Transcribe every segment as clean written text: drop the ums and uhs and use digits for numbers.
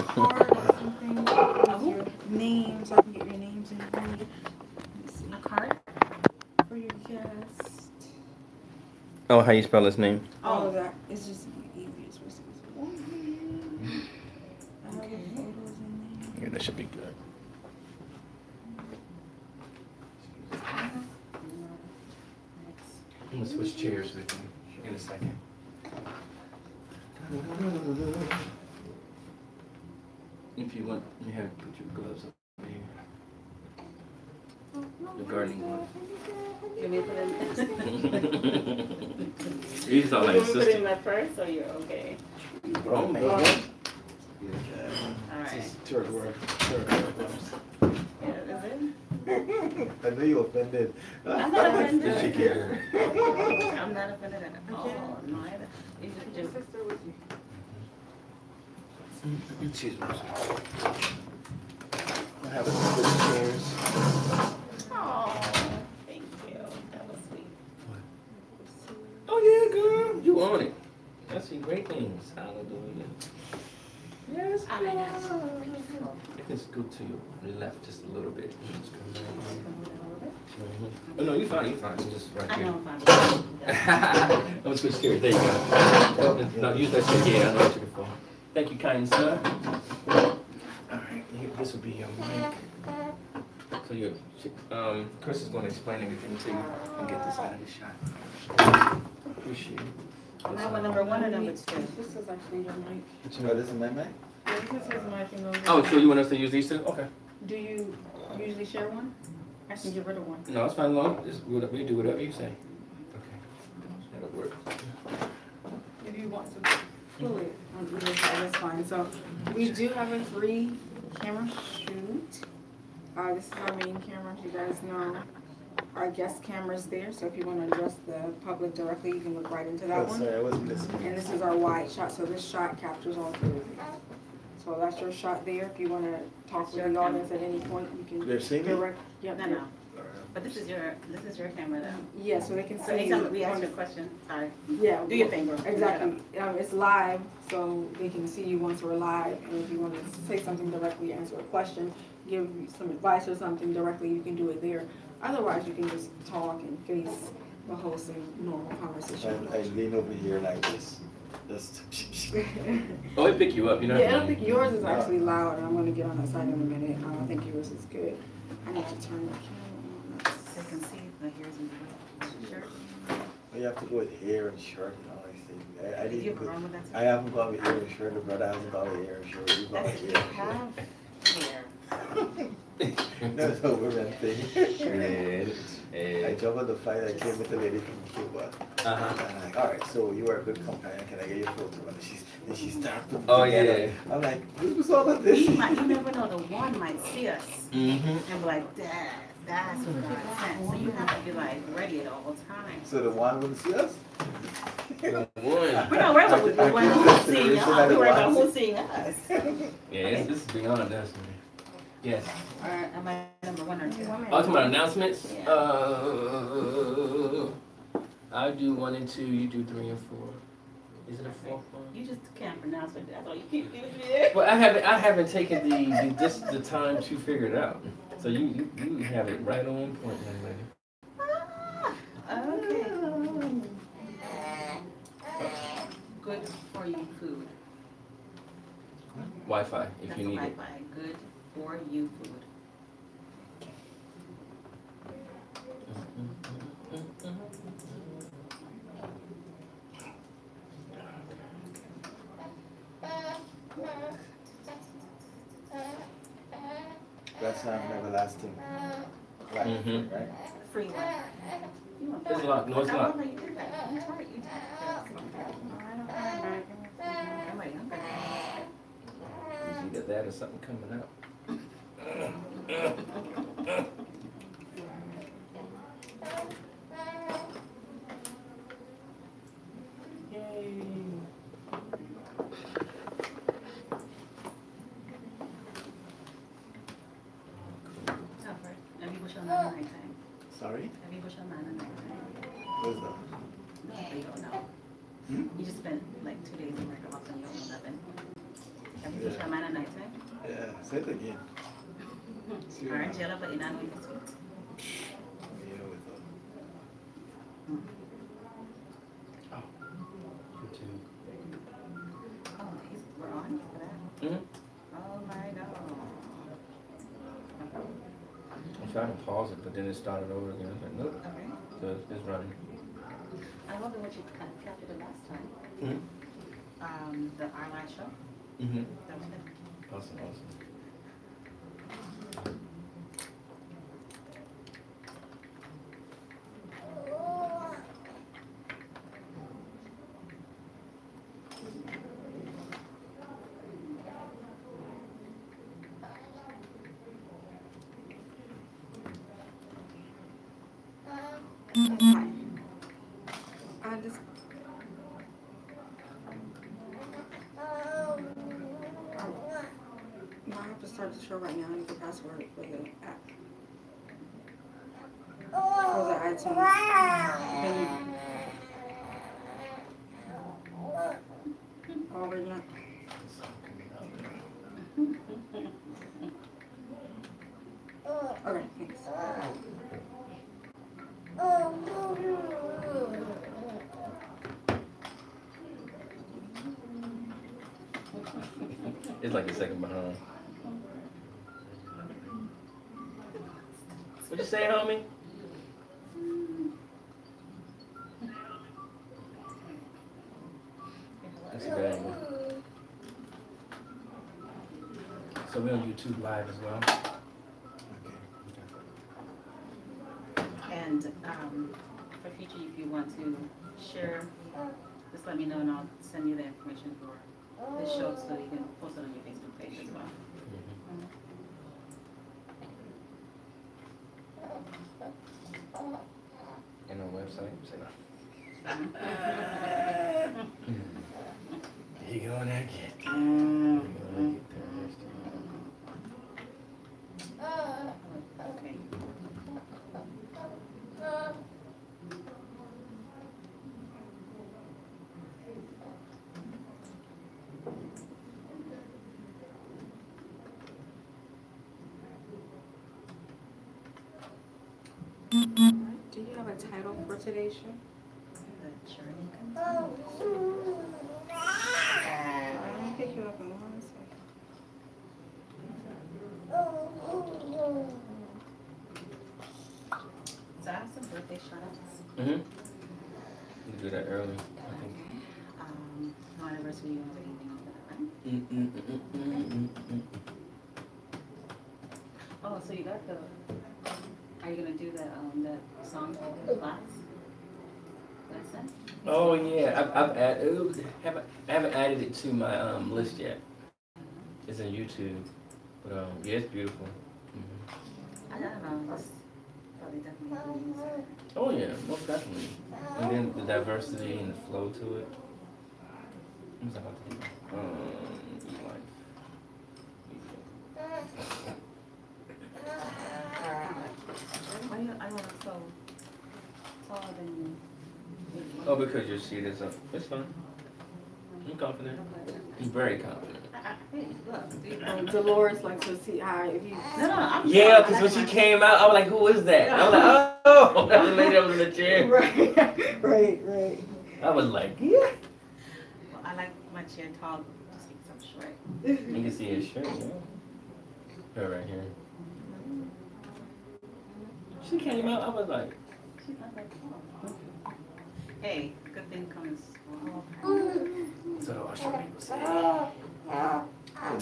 card or something with your name, so I can get your names in here. Let me see. A card? For your guest. Oh, how you spell his name? All of that. It's just easiest. I have the photos in there. Yeah, that should be good. I'm gonna switch chairs with you in a second. If you want, you have to put your gloves up here. The gardening gloves. Give me put in. These are like You want to put it in sister. my purse, or you're okay? Grown man. All right. Third word gloves. Yeah, is it? I know you offended. I'm not offended. She cared. I'm not offended at all. No, you just Sister with you. Excuse me. I have a switch chairs. oh, thank you. That was sweet. Oh yeah, girl, you on it. That's some great things. Hallelujah. Yes, I mean, you can scoot to your left just a little bit. Oh no, you're fine. You're fine. You're just right I here. know I'm fine. I'm gonna switch chairs. There you go. No, use that chair. Yeah, I know what you're for. Thank you, kind sir. All right, this will be your mic. So Chris is going to explain everything to you and get this out of the shot. Appreciate it. I'm not number one or number two. This is actually your mic. Oh, this is my mic? Yeah, this is his mic and those. Oh, so you want us to use these two? Okay. Do you usually share one? I can get rid of one. No, it's fine. Long. We do whatever you say. Okay. That'll work. If you want to pull it on either side, that's fine. So we do have a 3-camera shoot. This is our main camera. You guys know our guest camera's there. So if you want to address the public directly, you can look right into that Oh, one. sorry, I wasn't listening. And this is our wide shot. So this shot captures all three of you. So that's your shot there. If you want to talk with the audience at any point, you can They're seeing me? direct. Yep. No. But this is your camera though. Yeah, so they can So see. anytime we ask you a question, sorry. Yeah. Do your thing, bro. Exactly. It's live, so they can see you once we're live. And if you want to say something directly, answer a question, give some advice or something directly, you can do it there. Otherwise, you can just talk and face the host in normal conversation. I lean over here like this. Just. Oh, it pick you up, you know? Yeah, I don't think yours is actually loud, and I'm going to get on that side in a minute. I don't think yours is good. I need to turn the camera on. So you can see the hairs in the shirt. You have to go with hair and shirt and all these things. I Did you didn't have a problem with that? I haven't gone with hair and shirt. The brother hasn't gone with hair and shirt. You've gone That's with you hair have hair. That's a women thing. I Yeah. jump on the flight. I came with a lady from Cuba. And I'm like, all right, so you are a good companion. Can I get your photo? And she started. Oh, yeah. I'm like, what was all of this? You never know, the one might see us Mm-hmm. and be like, that's what God sent. So you have to be like ready at all times. So the one wouldn't see us? We're not worried about who's seeing us. We're worried about who's seeing us. Yeah, this is beyond us, man. Yes. Am I number one or two? Oh, talking about announcements? Yeah. I do 1 and 2, you do 3 and 4. Is it a 4th one? You just can't pronounce it. That's all you keep doing it. Well, I haven't taken the time to figure it out. So you have it right on point, young lady. Okay. Good for you food. Wi-Fi, if That's you need it. Wi-Fi. Good for you food. That's not an everlasting life, Mhm. right? Free one. You want It's locked. No, it's I not. won't let you do that. I'm sorry, you did that. I'm like, I'm ready. It's either that or something coming out. Sorry? Have you pushed on mine at nighttime? What's that? No, you don't know. Hmm? You just spent like 2 days away. You should mind at night time? Yeah, say it again. Alright, jello, but you're not going to sweet. You know it all. Oh, YouTube. Oh, we're on for that? Mm-hmm. Oh my god. I'm trying to pause it, but then it started over again. I was like, nope. Okay. So it's running. I wonder what you captured the last time. Mm-hmm. The eyelash show. Mm-hmm. That was good. Awesome, awesome. I just. I have to start the show right now. I need the password for the app. For the iTunes. Oh, we're not. Okay, thanks. It's like a second behind. What'd you say, homie? That's a good angle. So we're on YouTube Live as well. And for future, if you want to share, just let me know and I'll send you the information for this show so you can post it on your Facebook page as well. And on website, say no. You gonna get there. You gonna get there. Okay. Do you have a title for today's show? The journey continues. I'll pick you up in 1 second. So I have some birthday shout-outs. Mm-hmm. You do that early, I think. No anniversary or anything like that, right? Oh, so you got the, are you gonna do that song class? Lesson? Oh yeah, I haven't added it to my list yet. It's on YouTube, but yeah, it's beautiful. I don't know, it's probably definitely use it. Oh yeah, most definitely. And then the diversity and the flow to it. What's I about to do? Life. I want to so taller than you. Oh, because your seat is up. It's fine. I'm confident. I'm very confident. Hey, look, dude. Dolores likes to see how if you. No, I'm Yeah, because when she came out, I was like, who is that? I was like, oh, that was the lady that was in the chair. Right. I was like, yeah. Well, I like my chair tall, just because I'm short. You can see his shirt, yeah. Her right here. She came out, I was like, She's not that tall. Hey, good thing comes. so the Australian people say.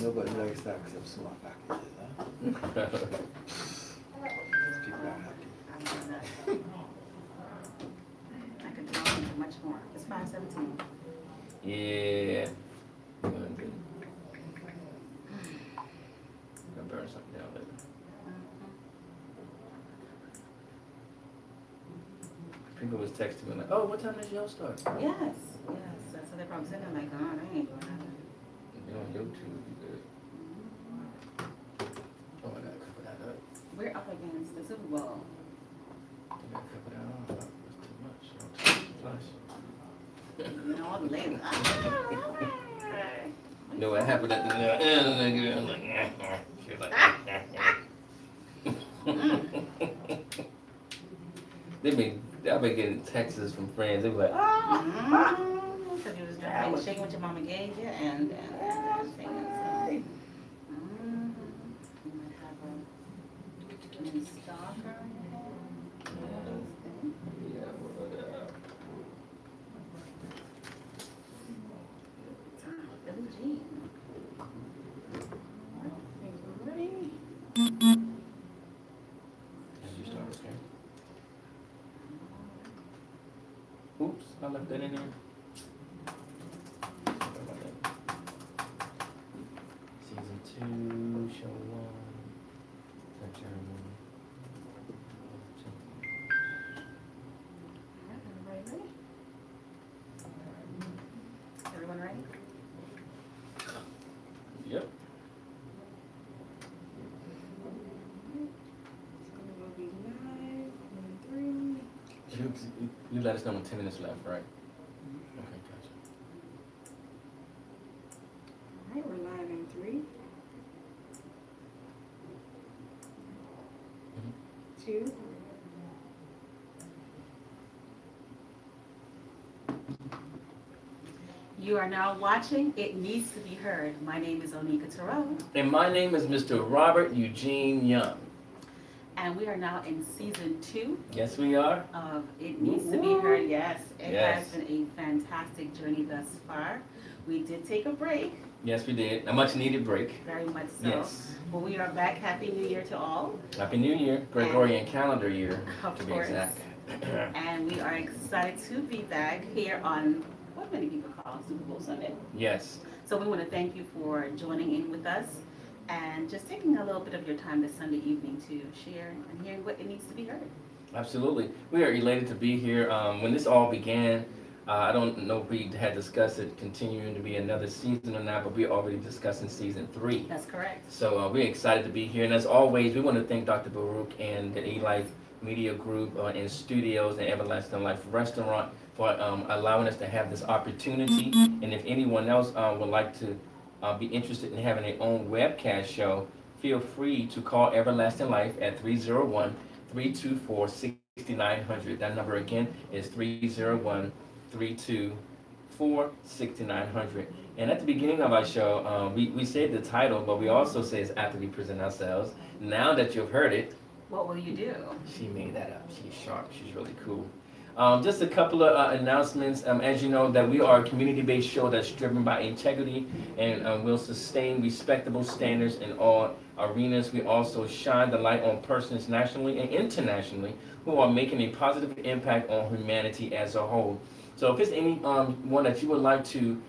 Nobody likes that except small packages, huh? People are happy. I'm doing that. I could tell you much more. It's 5:17. Yeah. Going good. Gonna burn something down later. People was texting me like, oh, what time does y'all start? Yes. So they're probably sitting there like, oh, I ain't doing that. You're on YouTube, you good. Oh, I gotta cover that up. We're up against the Super Bowl. I gotta cover that up. That's too much. Flush. You know, all the ladies. What are know what happened at the she was like, I've been getting texts from friends. They were like, because you was driving, shaking what your mama gave you, and singing. So. You might have a mini stalker. yeah, Billie Jean. Things are ready. As you start, okay. Oops, I left that in there. Sorry about that. Season 2, show 1. Everyone ready? Yep. So we'll be live in 3. You let us know when 10 minutes left, right? Okay, gotcha. All right, we're live in 3, 2. You are now watching It Needs to Be Heard. My name is Onika Terrell. And my name is Mr. Robert Eugene Young. And we are now in season 2 Yes, we are. of It Needs to Be Heard. Yes, it Yes. has been a fantastic journey thus far. We did take a break, Yes, we did. A much needed break. very much so. Yes. But we are back. Happy New Year to all. Happy New Year. Gregorian calendar year, Of to be course. exact. And we are excited to be back here on what many people call Super Bowl Sunday. Yes. So we want to thank you for joining in with us and just taking a little bit of your time this Sunday evening to share and hear what it needs to be heard. Absolutely. We are elated to be here. When this all began, I don't know if we had discussed it continuing to be another season or not, but we're already discussing season 3. That's correct. So we're excited to be here. And as always, we want to thank Dr. Baruch and the E-Life Media Group and Studios and Everlasting Life Restaurant for allowing us to have this opportunity. And if anyone else would like to be interested in having their own webcast show, feel free to call Everlasting Life at 301-324-6900. That number again is 301-324-6900. And at the beginning of our show, we said the title, but we also say it's after we present ourselves. Now that you've heard it, What will you do? she made that up. She's sharp. She's really cool. Just a couple of announcements. As you know, that we are a community-based show that's driven by integrity and will sustain respectable standards in all arenas. We also shine the light on persons nationally and internationally who are making a positive impact on humanity as a whole. So if there's any one that you would like to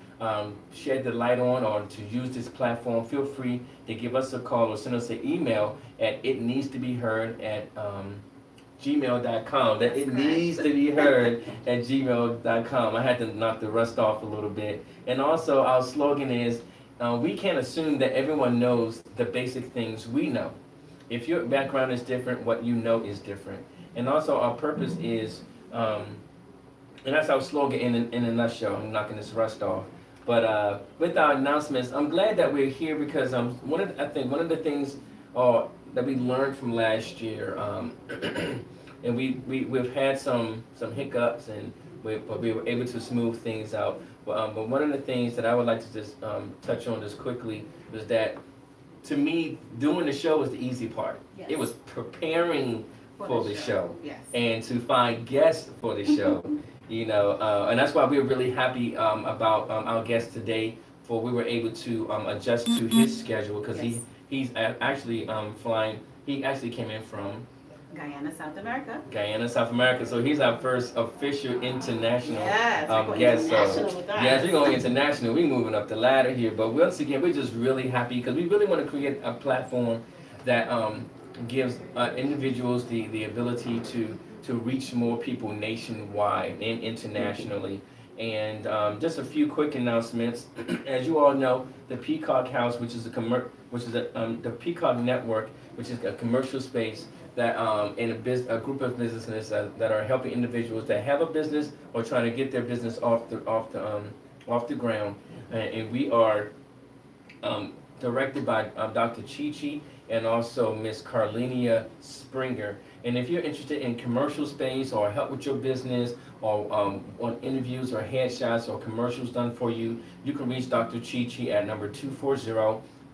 shed the light on or to use this platform, feel free to give us a call or send us an email at itneedstobeheard@gmail.com. That it needs to be heard at gmail.com. I had to knock the rust off a little bit. And also our slogan is, we can't assume that everyone knows the basic things we know. If your background is different, what you know is different. And also our purpose is, and that's our slogan in a nutshell. I'm knocking this rust off. But with our announcements, I'm glad that we're here because I think one of the things that we learned from last year, and we've had some hiccups, but we were able to smooth things out. But one of the things that I would like to just touch on just quickly was that, to me, doing the show was the easy part. Yes. It was preparing for the show. Yes. And to find guests for the show. And that's why we're really happy about our guest today, for we were able to adjust to his schedule because Yes. he's actually flying. He actually came in from Guyana, South America. Guyana, South America. So he's our first official international Yes, we're going guest. international with us. Yes, we're going international. We're moving up the ladder here. But once again, we're just really happy because we really want to create a platform that gives individuals the ability to reach more people nationwide and internationally. And just a few quick announcements. As you all know, the Peacock House, which is the Peacock Network, which is a commercial space that in a group of businesses that are helping individuals that have a business or trying to get their business off the ground. And we are directed by Dr. Chi and also Miss Carlenia Springer. And if you're interested in commercial space or help with your business or on interviews or headshots or commercials done for you, you can reach Dr. Chi at number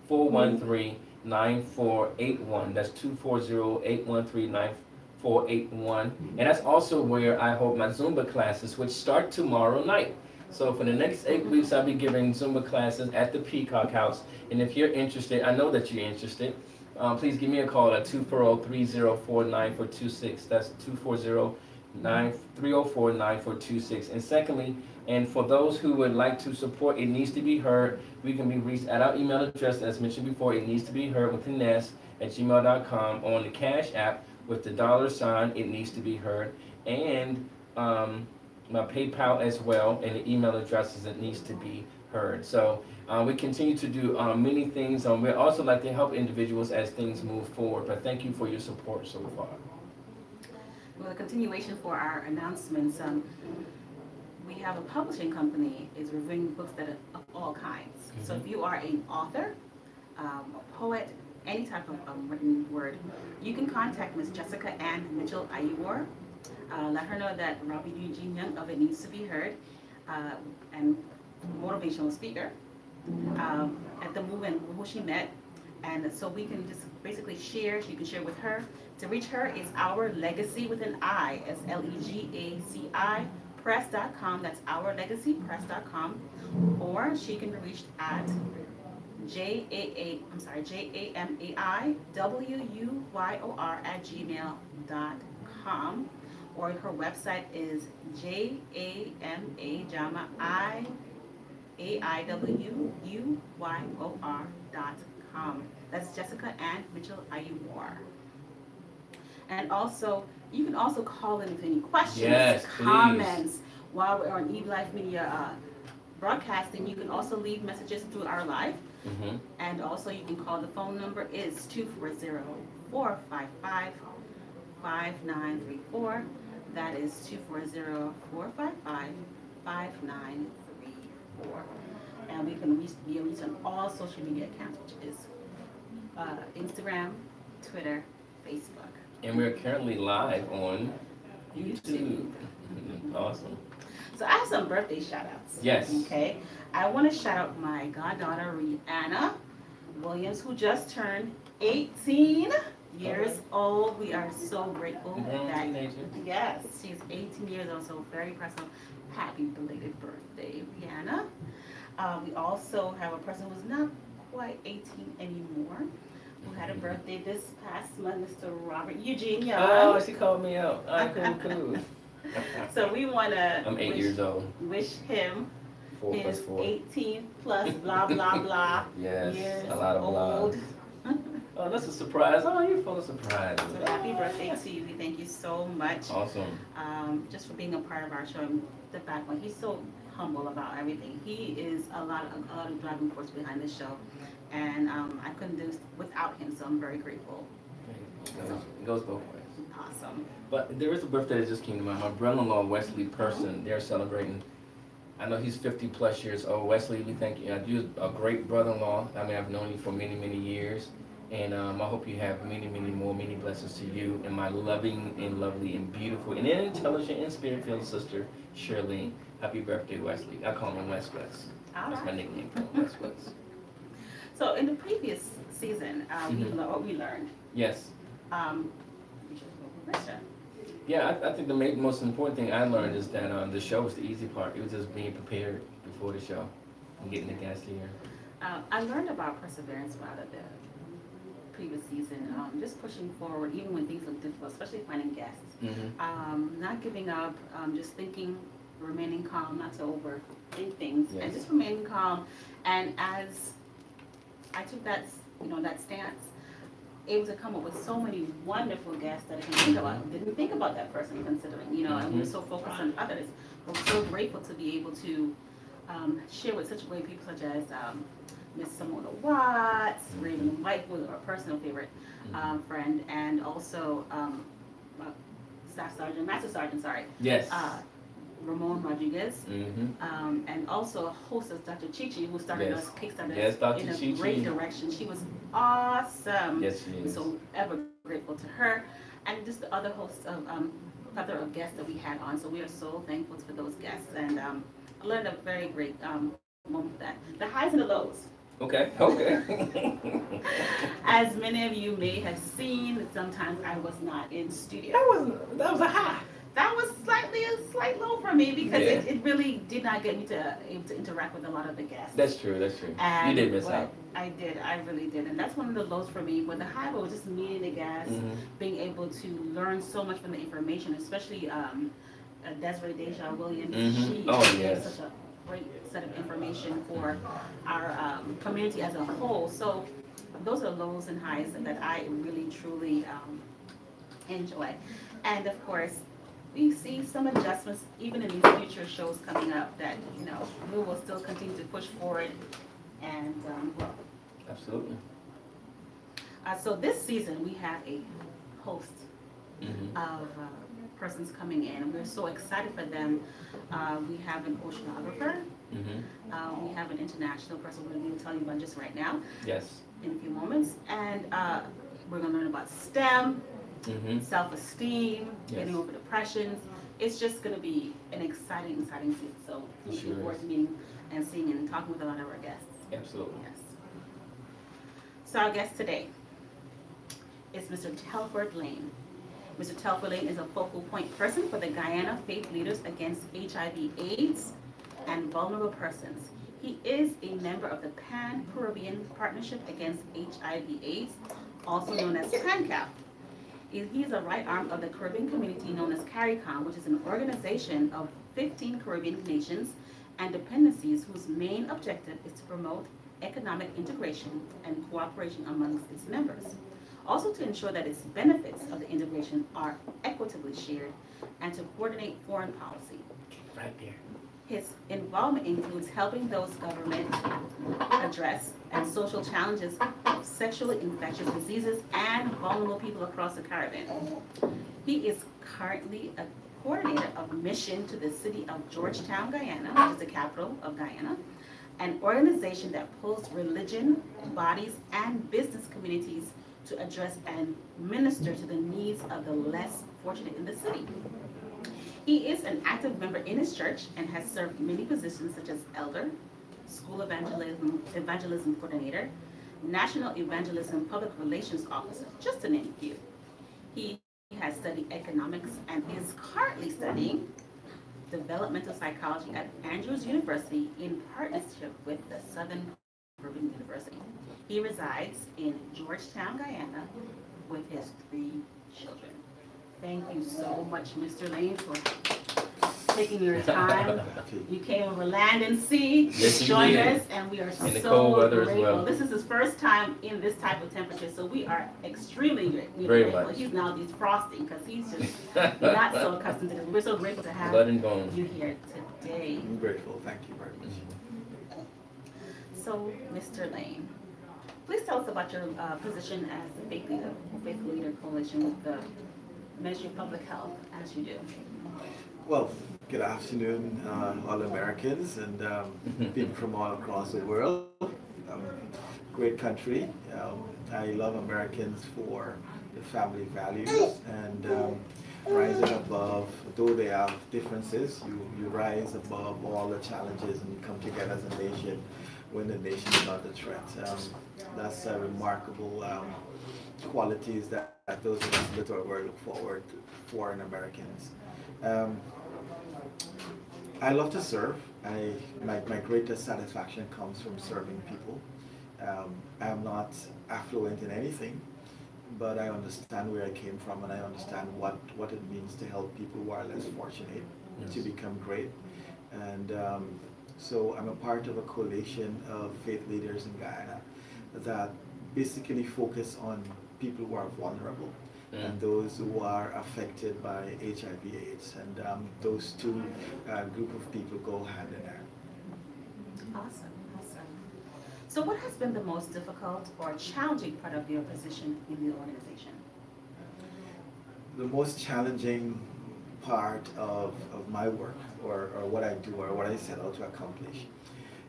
240-413-9481. That's 240-813-9481. And that's also where I hold my Zumba classes, which start tomorrow night. So for the next 8 weeks, I'll be giving Zumba classes at the Peacock House. And if you're interested, I know that you're interested, please give me a call at 240-304-9426. That's 240-304-9426. And secondly, and for those who would like to support It Needs to Be Heard, we can be reached at our email address, as mentioned before, It Needs to Be Heard with an S @gmail.com, on the Cash App with the $ It Needs to Be Heard, and my PayPal as well, and the email address is It Needs to Be Heard. So we continue to do many things. We also like to help individuals as things move forward, but thank you for your support so far. Well, a continuation for our announcements, we have a publishing company is reviewing books that are of all kinds. So if you are an author, a poet, any type of written word, you can contact Ms. Jessica Ann Mitchell Ayuor. Let her know that Robert Eugene Young of It Needs to Be Heard, and motivational speaker, at the movement who she met, and so we can just basically share. She can share with her. To reach her is Our Legacy with an I, SLEGACI press.com. That's ourlegacypress.com, or she can be reached at JAMAIWYOR@gmail.com, or her website is JAMAAIWUYOR.com. That's Jessica Ann Mitchell Ayuor. And also, you can also call in with any questions, comments, while we're on Eve Life Media broadcasting. You can also leave messages through our live. And also you can call. The phone number is 240-455-5934. That is 240-455-5934. And we can be reached on all social media accounts, which is Instagram, Twitter, Facebook. And we're currently live on YouTube. Awesome. So I have some birthday shout outs. Yes. Okay. I want to shout out my goddaughter, Rihanna Williams, who just turned 18 years old. We are so grateful that, yes, she's 18 years old, so very impressive. Happy belated birthday, Rihanna. We also have a person who's not quite 18 anymore, who had a birthday this past month, Mr. Robert Eugene Young. Oh, she called me out. Cool. So we want to I'm 8 years old. Wish him 4 his + 4. 18 plus blah, blah, blah. Yes, years a lot of old. Oh, that's a surprise. Oh, you're full of surprises. So happy birthday to you. We thank you so much. Awesome. Just for being a part of our show, and the fact that he's so humble about everything. He is a lot of driving force behind the show, and I couldn't do this without him, so I'm very grateful. It goes both ways. Awesome. But there is a birthday that just came to mind. My brother-in-law, Wesley Person, they're celebrating. I know he's 50+ years old. Wesley, we thank you. You're a great brother-in-law. I mean, I've known you for many, many years. And I hope you have many, many more, many blessings to you and my loving and lovely and beautiful and intelligent and spirit-filled sister, Shirley. Happy birthday, Wesley. I call him West West. That's my nickname for him, West West. So in the previous season, what we learned. Yes. Question. Yeah, I think the most important thing I learned is that the show was the easy part. It was just being prepared before the show and getting the guests here. I learned about perseverance out of the previous season, just pushing forward even when things look difficult, especially finding guests. Not giving up, just thinking, remaining calm, not to overthink things, and just remaining calm. And as I took that, that stance, able to come up with so many wonderful guests that I didn't think about that person considering, and we were so focused on others. But we're so grateful to be able to share with such great people such as Miss Simona Watts, Raven White, who was our personal favorite friend, and also Staff Sergeant, Master Sergeant, sorry. Yes. Ramon Rodriguez, and also a hostess, Dr. Chichi, who started us, kickstarted us in a great direction. She was awesome. Yes, she is. So ever grateful to her, and just the other hosts of plethora of guests that we had on. So we are so thankful for those guests, and I learned a very great moment with that. The highs and the lows. Okay. As many of you may have seen, sometimes I was not in studio. That was a high. That was a slight low for me because it really did not get me able to interact with a lot of the guests. That's true. And you did miss out. I really did. And that's one of the lows for me. But the high was just meeting the guests, being able to learn so much from the information, especially Desiree Deja Williams. She gave such a great set of information for our community as a whole. So those are lows and highs that I really, truly enjoy. And of course, we see some adjustments even in these future shows coming up that, we will still continue to push forward and grow. Absolutely. So this season we have a host of persons coming in, and we're so excited for them. We have an oceanographer. We have an international person we're going to tell you about just right now. Yes. In a few moments. And we're going to learn about STEM, self-esteem, getting over depression. It's just going to be an exciting season. So we look forward to meeting and seeing and talking with a lot of our guests. Absolutely. Yes. So our guest today is Mr. Telford Lane. Mr. Telford Lane is a focal point person for the Guyana Faith Leaders Against HIV/AIDS and Vulnerable Persons. He is a member of the Pan-Caribbean Partnership Against HIV/AIDS, also known as PANCAP. He is a right arm of the Caribbean community known as CARICOM, which is an organization of 15 Caribbean nations and dependencies whose main objective is to promote economic integration and cooperation amongst its members. Also to ensure that its benefits of the integration are equitably shared and to coordinate foreign policy. Right there. His involvement includes helping those government address and social challenges of sexually infectious diseases and vulnerable people across the Caribbean. He is currently a coordinator of mission to the city of Georgetown, Guyana, which is the capital of Guyana, an organization that pulls religion, bodies, and business communities to address and minister to the needs of the less fortunate in the city. He is an active member in his church and has served many positions such as elder, school evangelism coordinator, national evangelism public relations officer, just to name a few. He has studied economics and is currently studying developmental psychology at Andrews University in partnership with the Southern Caribbean University. He resides in Georgetown, Guyana, with his 3 children. Thank you so much, Mr. Lane, for taking your time. You came over land and sea to join us, and we are so grateful. This is his first time in this type of temperature, so we are extremely grateful. He's now defrosting because he's just not so accustomed to this. We're so grateful to have you here today. I'm grateful. Thank you very much. So, Mr. Lane, please tell us about your position as the Faith Leader Coalition with the Ministry of Public Health, as you do. Well, good afternoon, all Americans and people from all across the world. Great country. I love Americans for the family values and rising above, though they have differences, you rise above all the challenges and you come together as a nation when the nation is not the threat. That's remarkable qualities that those of us that we look forward to foreign Americans. I love to serve. My greatest satisfaction comes from serving people. I am not affluent in anything, but I understand where I came from and I understand what it means to help people who are less fortunate to become great. And so I'm a part of a coalition of faith leaders in Guyana that basically focus on people who are vulnerable and those who are affected by HIV/AIDS, and those two group of people go hand in hand. Awesome. So what has been the most difficult or challenging part of your position in the organization? The most challenging part of my work or what I do or what I set out to accomplish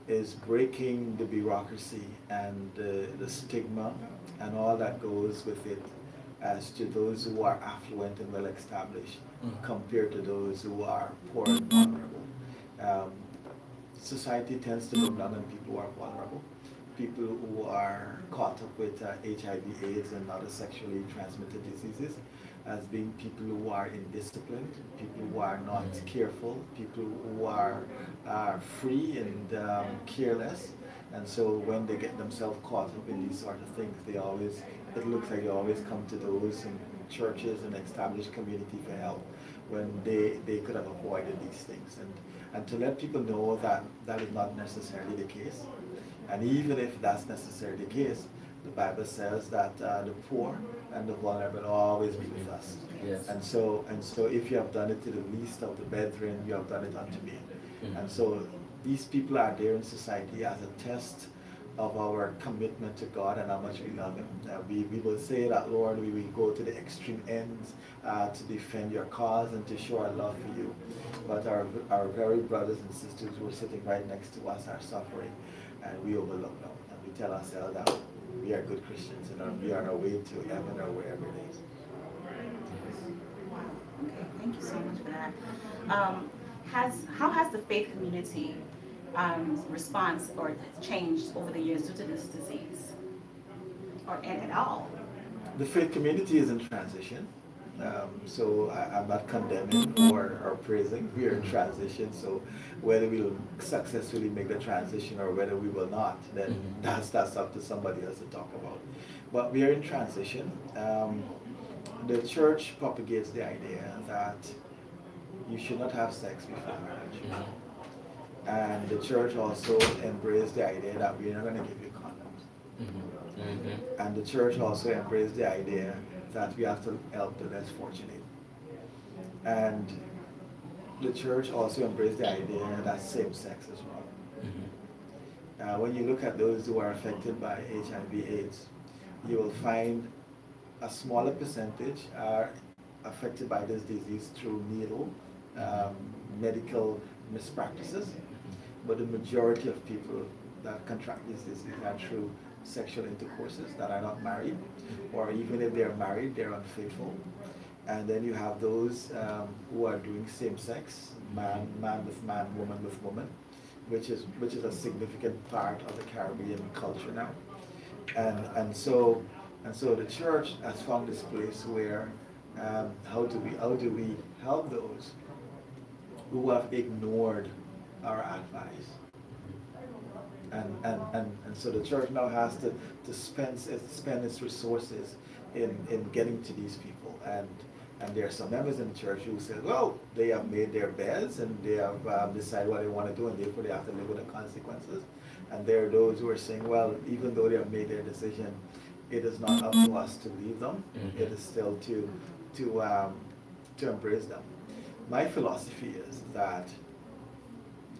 is breaking the bureaucracy and the stigma and all that goes with it as to those who are affluent and well established compared to those who are poor and vulnerable. Society tends to look down on people who are vulnerable, people who are caught up with HIV, AIDS, and other sexually transmitted diseases as being people who are indisciplined, people who are not careful, people who are free and careless. And so when they get themselves caught up in these sort of things, it looks like they always come to those in churches and established community for help when they could have avoided these things. And to let people know that that is not necessarily the case. And even if that's necessarily the case, the Bible says that the poor and the vulnerable will always be with us. Yes. And so if you have done it to the least of the brethren, you have done it unto me. And so these people are there in society as a test of our commitment to God and how much we love Him. We will say that, Lord, we will go to the extreme ends to defend your cause and to show our love for you. But our very brothers and sisters who are sitting right next to us are suffering, and we overlook them. And we tell ourselves that we are good Christians and we are on our way to heaven or wherever it is. Wow. Okay, thank you so much for that. How has the faith community response or changed over the years due to this disease, or and at all? The faith community is in transition. So I'm not condemning or praising. We are in transition. So whether we'll successfully make the transition or whether we will not, then that's up to somebody else to talk about. But we are in transition. The church propagates the idea that you should not have sex before marriage. And the church also embraced the idea that we're not going to give you condoms. And the church also embraced the idea that we have to help the less fortunate. And the church also embraced the idea that same sex is wrong. When you look at those who are affected by HIV/AIDS, you will find a smaller percentage are affected by this disease through needle, medical mispractices, but the majority of people that contract this disease are through sexual intercourses that are not married, or even if they're married, they're unfaithful. And then you have those who are doing same-sex, man with man, woman with woman, which is a significant part of the Caribbean culture now. And so the church has found this place where how do we help those who have ignored our advice? And so the church now has to spend its resources in getting to these people. And there are some members in the church who say, well, they have made their beds and they have decided what they want to do, and therefore they have to live with the consequences. And there are those who are saying, well, even though they have made their decision, it is not up to us to leave them. It is still to embrace them. My philosophy is that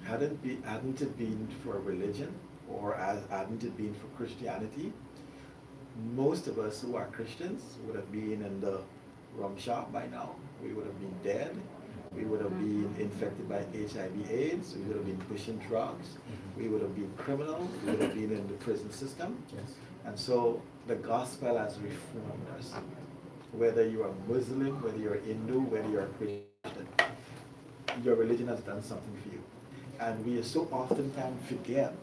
hadn't it been for religion, or hadn't it been for Christianity, most of us who are Christians would have been in the rum shop by now. We would have been dead. We would have been infected by HIV/AIDS. We would have been pushing drugs. We would have been criminals. We would have been in the prison system. Yes. And so the gospel has reformed us. Whether you are Muslim, whether you're Hindu, whether you're Christian, your religion has done something for you. And we so oftentimes forget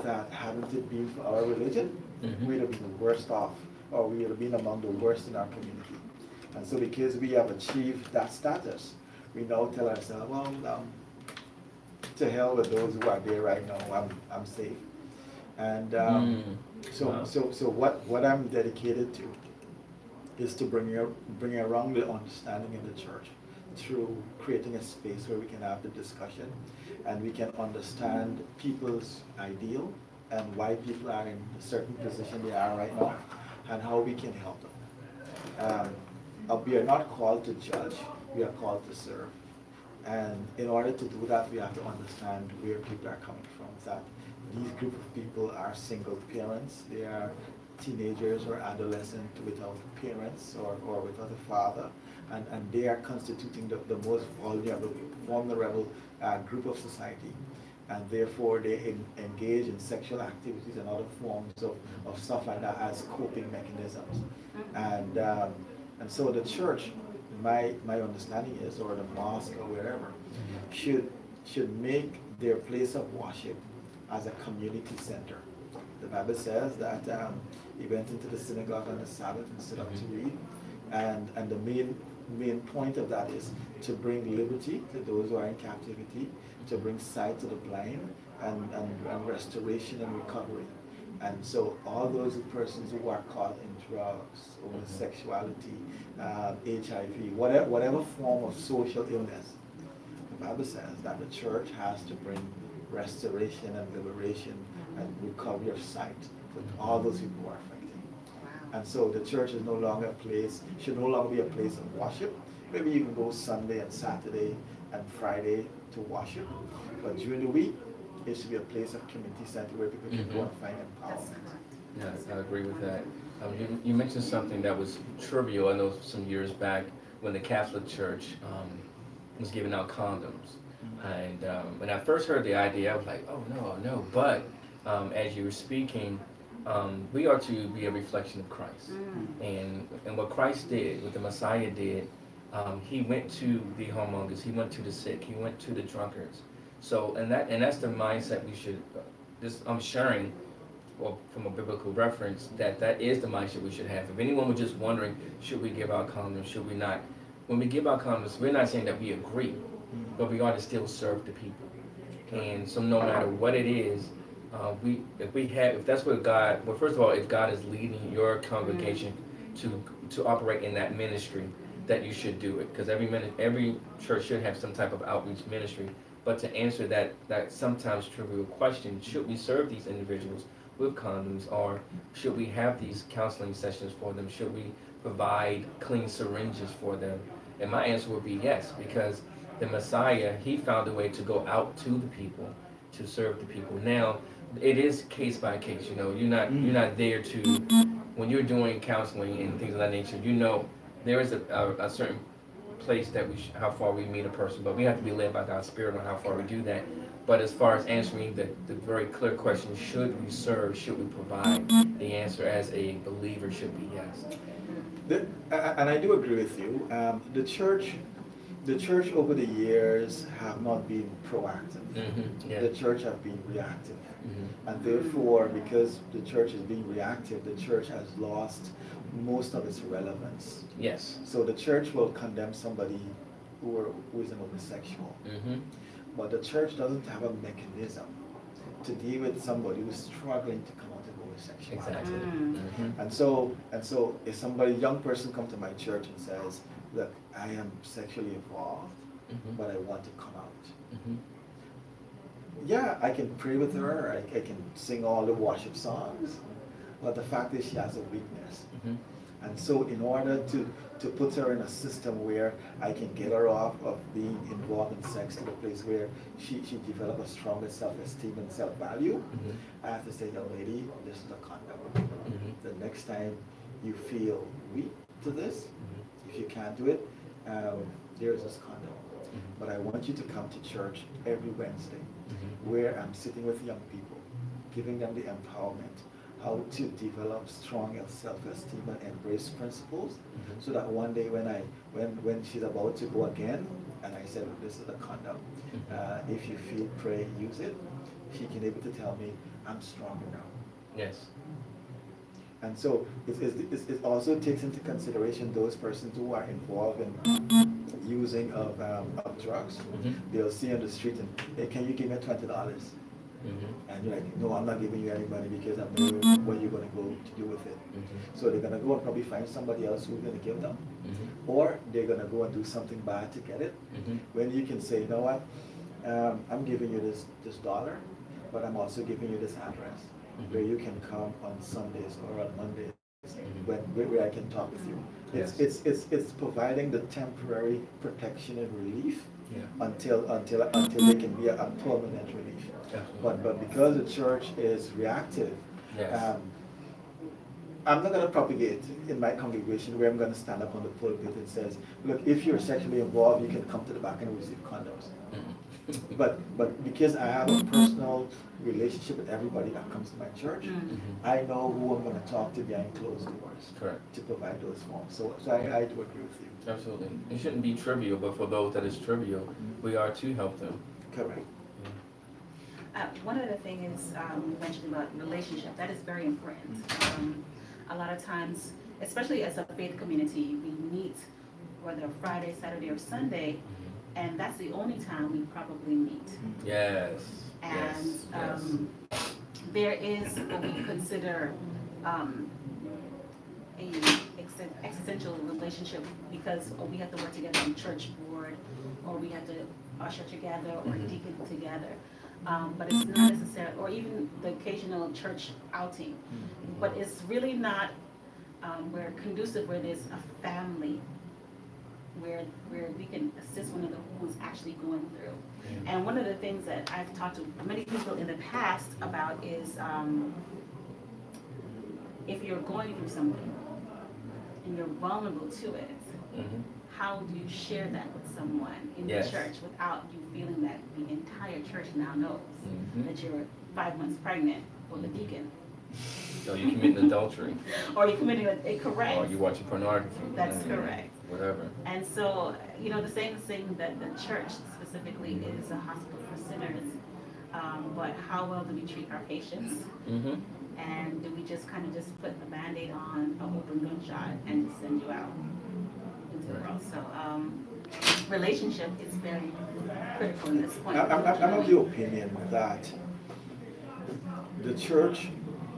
that hadn't it been for our religion, we'd have been worst off, or we would have been among the worst in our community. And so because we have achieved that status, we now tell ourselves, well, to hell with those who are there right now, I'm safe. And so what I'm dedicated to is to bring around the understanding in the church through creating a space where we can have the discussion and we can understand people's ideal and why people are in a certain position they are right now and how we can help them. We are not called to judge, we are called to serve. And in order to do that, we have to understand where people are coming from. That these group of people are single parents, they are teenagers or adolescents without parents or without a father, and they are constituting the most vulnerable group of society. And therefore they engage in sexual activities and other forms of stuff like that as coping mechanisms. And so the church, my understanding is, or the mosque or wherever, should make their place of worship as a community center. The Bible says that he went into the synagogue on the Sabbath and stood up to read, and the main point of that is to bring liberty to those who are in captivity, to bring sight to the blind, and restoration and recovery. And so all those persons who are caught in drugs, homosexuality, HIV, whatever form of social illness, the Bible says that the church has to bring restoration and liberation and recovery of sight to all those people who are affected. And so the church is no longer a place, should no longer be a place of worship. Maybe you can go Sunday and Saturday and Friday to worship, but during the week, it should be a place of community center where people can go and find empowerment. Yes, I agree with that. You mentioned something that was trivial, I know some years back, when the Catholic Church was giving out condoms. And when I first heard the idea, I was like, oh no. But as you were speaking, we are to be a reflection of Christ. And what Christ did, what the Messiah did, he went to the homeowners, he went to the sick, he went to the drunkards. So, and that's the mindset we should, I'm sharing, well, from a biblical reference, that is the mindset we should have. If anyone was just wondering, should we give out condoms, should we not? When we give out condoms, we're not saying that we agree, but we ought to still serve the people. And so no matter what it is, if that's what God, well, first of all, if God is leading your congregation to operate in that ministry, that you should do it. Because every church should have some type of outreach ministry. But to answer that sometimes trivial question, should we serve these individuals with condoms, or should we have these counseling sessions for them? Should we provide clean syringes for them? And my answer would be yes, because the Messiah, he found a way to go out to the people, to serve the people. Now, it is case by case, you know, you're not there to, when you're doing counseling and things of that nature, you know, there is a certain place that how far we meet a person, but we have to be led by God's Spirit on how far we do that. But as far as answering the very clear question, should we serve, should we provide, the answer as a believer should be yes. And I do agree with you. The church over the years have not been proactive. The church have been reactive. And therefore, because the church is being reactive, the church has lost most of its relevance. Yes. So the church will condemn somebody who is an homosexual. But the church doesn't have a mechanism to deal with somebody who's struggling to come out of homosexuality. Exactly. And so if somebody, young person, come to my church and says, look, I am sexually involved, but I want to come out. Yeah, I can pray with her, I can sing all the worship songs, but the fact is she has a weakness. And so in order to put her in a system where I can get her off of being involved in sex to the place where she develops a stronger self-esteem and self-value, I have to say, young lady, this is a condom. The next time you feel weak to this, if you can't do it, there's this condom. But I want you to come to church every Wednesday, where I'm sitting with young people, giving them the empowerment, how to develop strong self-esteem and embrace principles, so that one day when she's about to go again, and I said, this is a condom, if you feel, pray, use it, she can be able to tell me, I'm stronger now. Yes. And so it also takes into consideration those persons who are involved in using of drugs. They'll see on the street and, hey, can you give me $20? And you're like, no, I'm not giving you any money because I'm knowing what you're going to go to do with it. So they're going to go and probably find somebody else who's going to give them, or they're going to go and do something bad to get it. When you can say, you know what, I'm giving you this dollar, but I'm also giving you this address where you can come on Sundays or on Mondays where I can talk with you. It's providing the temporary protection and relief until they can be a permanent relief. But because the church is reactive, I'm not going to propagate in my congregation where I'm going to stand up on the pulpit and says, look, if you're sexually involved, you can come to the back and receive condoms. But because I have a personal relationship with everybody that comes to my church, I know who I'm going to talk to behind closed doors. Correct. To provide those forms. So I do agree with you. Absolutely. It shouldn't be trivial, but for those that is trivial, we are to help them. Correct. One other thing is you mentioned about relationship. That is very important. A lot of times, especially as a faith community, we meet whether Friday, Saturday, or Sunday, and that's the only time we probably meet. Yes. And yes. There is what we consider a existential relationship because we have to work together on church board, or we have to usher together, or deacon together. But it's not necessarily, or even the occasional church outing. But it's really not we're conducive where there's a family where we can assist one another who's actually going through. And one of the things that I've talked to many people in the past about is if you're going through something and you're vulnerable to it, how do you share that with someone in the church without you feeling that the entire church now knows that you're 5 months pregnant for the deacon? So you're committing adultery. Or you're committing a correct. Or you're watching pornography. That's correct. Whatever. And so, you know, the same thing that the church specifically is a hospital for sinners, but how well do we treat our patients? And do we just kind of just put a Band-Aid on an open gunshot and just send you out into the world? So relationship is very critical in this point. I'm of the opinion that the church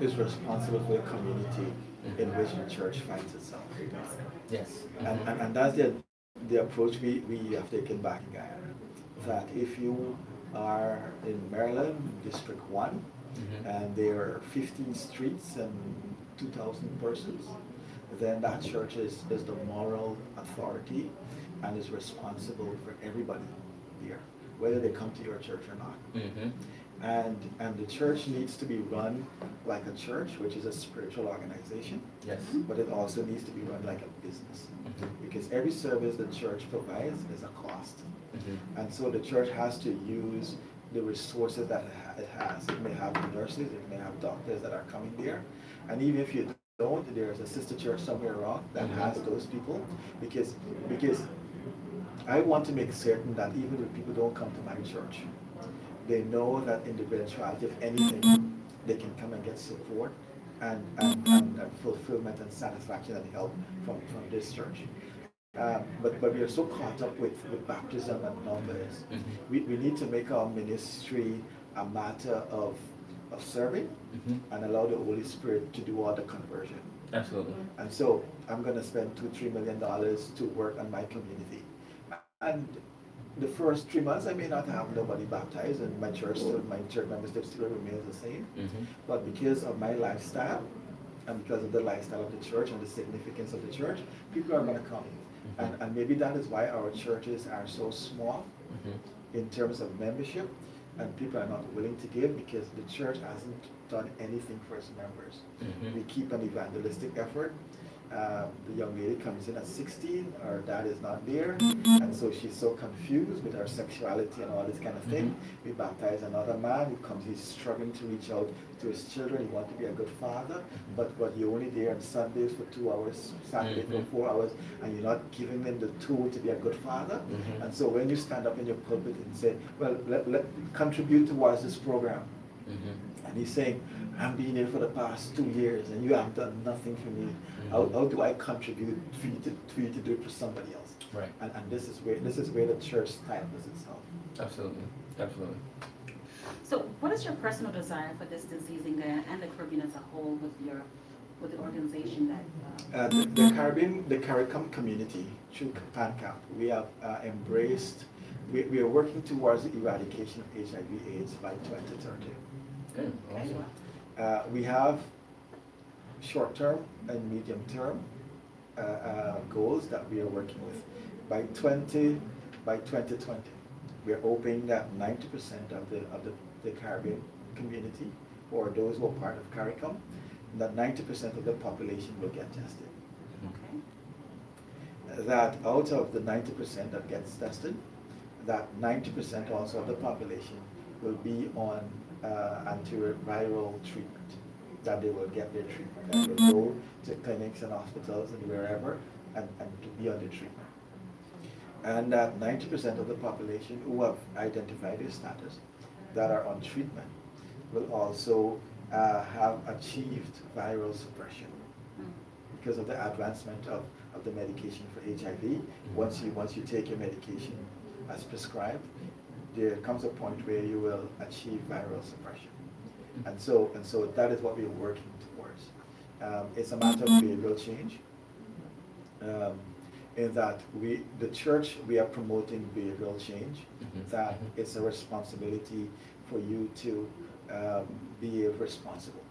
is responsible for the community in which the church finds itself. Yes. And that's the approach we have taken back in Guyana. That if you are in Maryland, District 1, and there are 15 streets and 2,000 persons, then that church is the moral authority and is responsible for everybody there, whether they come to your church or not. And the church needs to be run like a church, which is a spiritual organization. Yes. But it also needs to be run like a business. Because every service the church provides is a cost. And so the church has to use the resources that it has. It may have nurses, it may have doctors that are coming there. And even if you don't, there's a sister church somewhere around that has those people. Because I want to make certain that even if people don't come to my church, they know that in the eventuality of anything, they can come and get support and fulfillment and satisfaction and help from this church. But we are so caught up with baptism and numbers. We need to make our ministry a matter of serving and allow the Holy Spirit to do all the conversion. Absolutely. And so I'm going to spend $2-3 million to work on my community. And the first 3 months, I may not have nobody baptized, and my church membership still remains the same. But because of my lifestyle, and because of the lifestyle of the church and the significance of the church, people are going to come. And maybe that is why our churches are so small in terms of membership, and people are not willing to give because the church hasn't done anything for its members. We keep an evangelistic effort. The young lady comes in at 16, her dad is not there, and so she's so confused with her sexuality and all this kind of thing. We baptize another man who comes, he's struggling to reach out to his children, he wants to be a good father, but you're only there on Sundays for 2 hours, Saturday for 4 hours, and you're not giving them the tool to be a good father. And so when you stand up in your pulpit and say, well, let contribute towards this program, and he's saying, I'm being here for the past 2 years and you have done nothing for me. How do I contribute for you to do it for somebody else? Right. And this is where the church stifles itself. Absolutely. Absolutely. So what is your personal desire for this disease in Guyana and the Caribbean as a whole with the organization that the CARICOM community through PANCAP, we have embraced, we are working towards the eradication of HIV/AIDS by 2030. Okay. Awesome. We have short-term and medium-term goals that we are working with. By 2020, we are hoping that 90% of the Caribbean community, or those who are part of CARICOM, that 90% of the population will get tested. Okay. That out of the 90% that gets tested, that 90% also of the population will be on antiviral treatment, that they will get their treatment, that will go to clinics and hospitals and wherever and to be on the treatment. And that 90% of the population who have identified their status that are on treatment will also have achieved viral suppression because of the advancement of the medication for HIV. Once you take your medication as prescribed, there comes a point where you will achieve viral suppression. And so that is what we're working towards. It's a matter of behavioral change. In that the church, we are promoting behavioral change, that it's a responsibility for you to be responsible.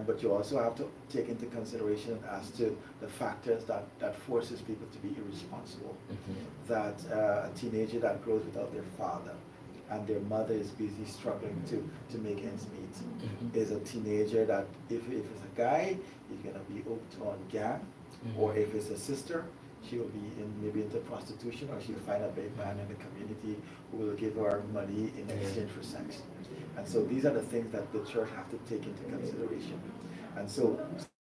But you also have to take into consideration as to the factors that forces people to be irresponsible. That a teenager that grows without their father and their mother is busy struggling to make ends meet is a teenager that if it's a guy, he's gonna be hooked on gang, or if it's a sister, she will be maybe into prostitution, or she'll find a big man in the community who will give her money in exchange for sex. And so these are the things that the church have to take into consideration. And so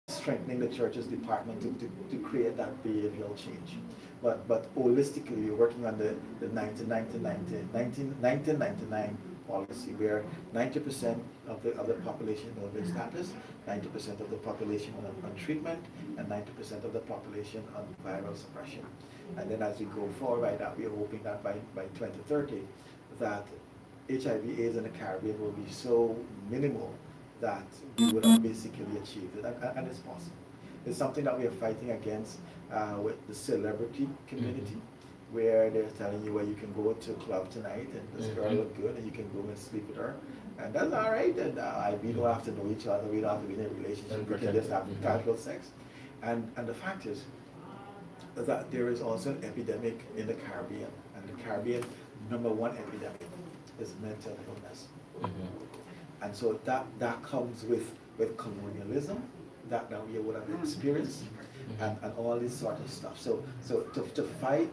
strengthening the church's department to create that behavioral change. But holistically, we're working on the 1999 policy, where 90% of the population know their status, 90% of the population on treatment, and 90% of the population on viral suppression. And then as we go forward by that, we are hoping that by 2030, that HIV/AIDS in the Caribbean will be so minimal that we would have basically achieved it, and it's possible. It's something that we are fighting against with the celebrity community, where they're telling you, well, you can go to a club tonight and this girl look good and you can go and sleep with her, and that's all right, and we don't have to know each other, we don't have to be in a relationship, we can just have casual sex. And the fact is that there is also an epidemic in the Caribbean, and the Caribbean #1 epidemic is mental illness. And so that comes with colonialism that we would have experienced, and all this sort of stuff. So to fight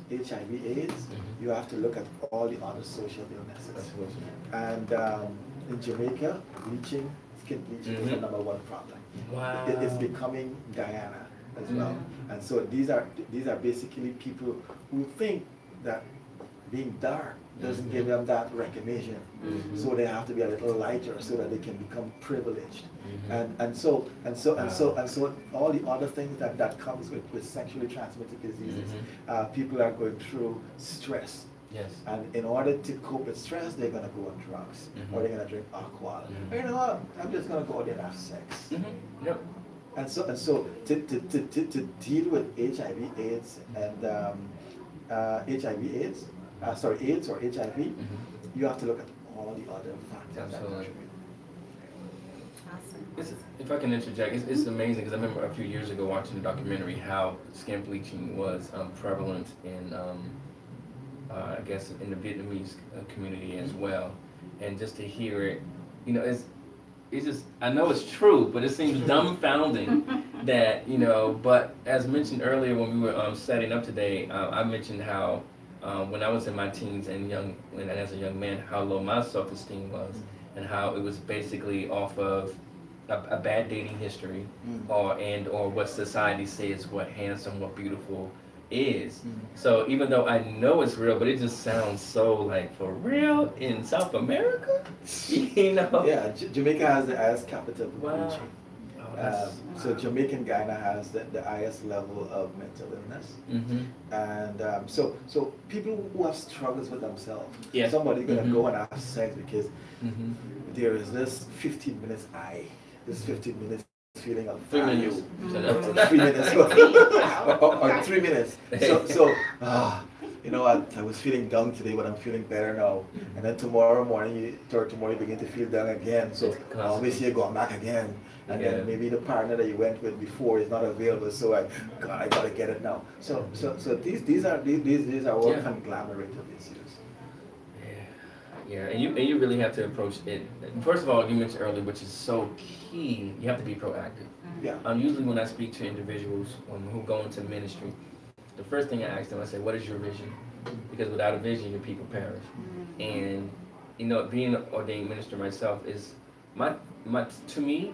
HIV/AIDS, you have to look at all the other social illnesses. And in Jamaica, skin bleaching is the #1 problem. Wow. It's becoming Guyana as well. And so these are basically people who think that being dark doesn't give them that recognition, so they have to be a little lighter so that they can become privileged, and so all the other things that comes with sexually transmitted diseases. People are going through stress. Yes. And in order to cope with stress, they're gonna go on drugs, or they're gonna drink alcohol. Or, you know what? I'm just gonna go out there and have sex. Yep. And so to deal with HIV/AIDS and HIV/AIDS. AIDS or HIV, you have to look at all the other factors that contribute. Awesome. If I can interject, it's amazing because I remember a few years ago watching a documentary how skin bleaching was prevalent in, I guess, in the Vietnamese community as well, and just to hear it, you know, it's just, I know it's true, but it seems dumbfounding that, you know, but as mentioned earlier when we were setting up today, I mentioned how when I was in my teens and as a young man, how low my self-esteem was, and how it was basically off of a bad dating history, or what society says what handsome, what beautiful is. So even though I know it's real, but it just sounds so like for real in South America, you know? Yeah, Jamaica has the highest capital bleaching. So Jamaica and Guyana has the highest level of mental illness, and so people who have struggles with themselves, somebody's gonna go and have sex because there is this 15 minutes this 15 minutes feeling of value, 3 minutes, or 3 minutes. So you know what, I was feeling down today, but I'm feeling better now. And then tomorrow morning, you begin to feel down again. So obviously you're going back again. And then maybe the partner that you went with before is not available. So I gotta get it now. So these are all conglomerate of issues. Yeah, and you really have to approach it. First of all, you mentioned earlier, which is so key. You have to be proactive. Yeah. Usually when I speak to individuals who go into ministry, the first thing I ask them, I say, "What is your vision?" Because without a vision, your people perish. And you know, being an ordained minister myself is my to me,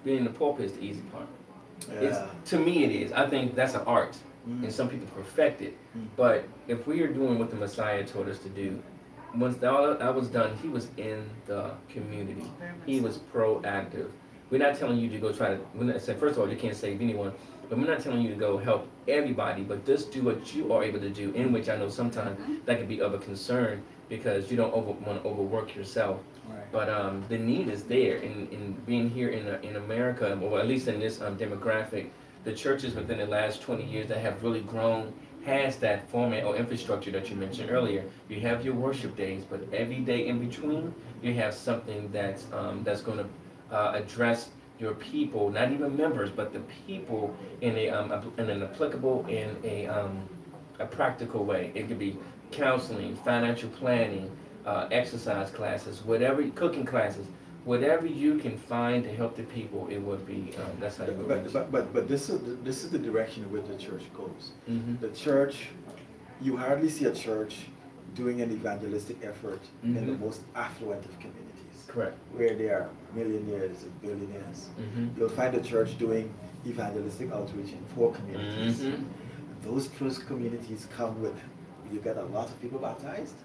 being in the pulpit is the easy part. It's, to me, it is. I think that's an art, and some people perfect it. But if we are doing what the Messiah told us to do, once all that was done, he was in the community. He was proactive. We're not telling you to go try to. We're not saying, first of all, you can't save anyone, but we're not telling you to go help everybody. But just do what you are able to do. In which I know sometimes that can be of a concern because you don't want to overwork yourself. Right. But the need is there. In being here in America, or at least in this demographic, the churches within the last 20 years that have really grown has that format or infrastructure that you mentioned earlier. You have your worship days, but every day in between, you have something that's going to address your people, not even members, but the people in an applicable, in a practical way. It could be counseling, financial planning, exercise classes, whatever, cooking classes, whatever you can find to help the people, it would be, that's how you would reach. But this is the direction in which the church goes. The church, you hardly see a church doing an evangelistic effort in the most affluent of communities. Correct. Where there are millionaires and billionaires. You'll find a church doing evangelistic outreach in poor communities. Those first communities come with, you get a lot of people baptized,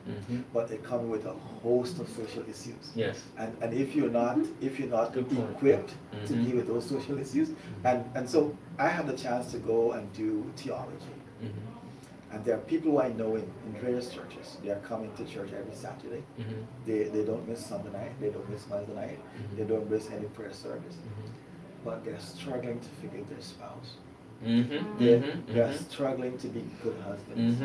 but they come with a host of social issues. Yes. And if you're not equipped to deal with those social issues, and so I had the chance to go and do theology. And there are people who I know in various churches. They are coming to church every Saturday. They don't miss Sunday night. They don't miss Wednesday night. They don't miss any prayer service. But they're struggling to figure their spouse. They're struggling to be good husbands.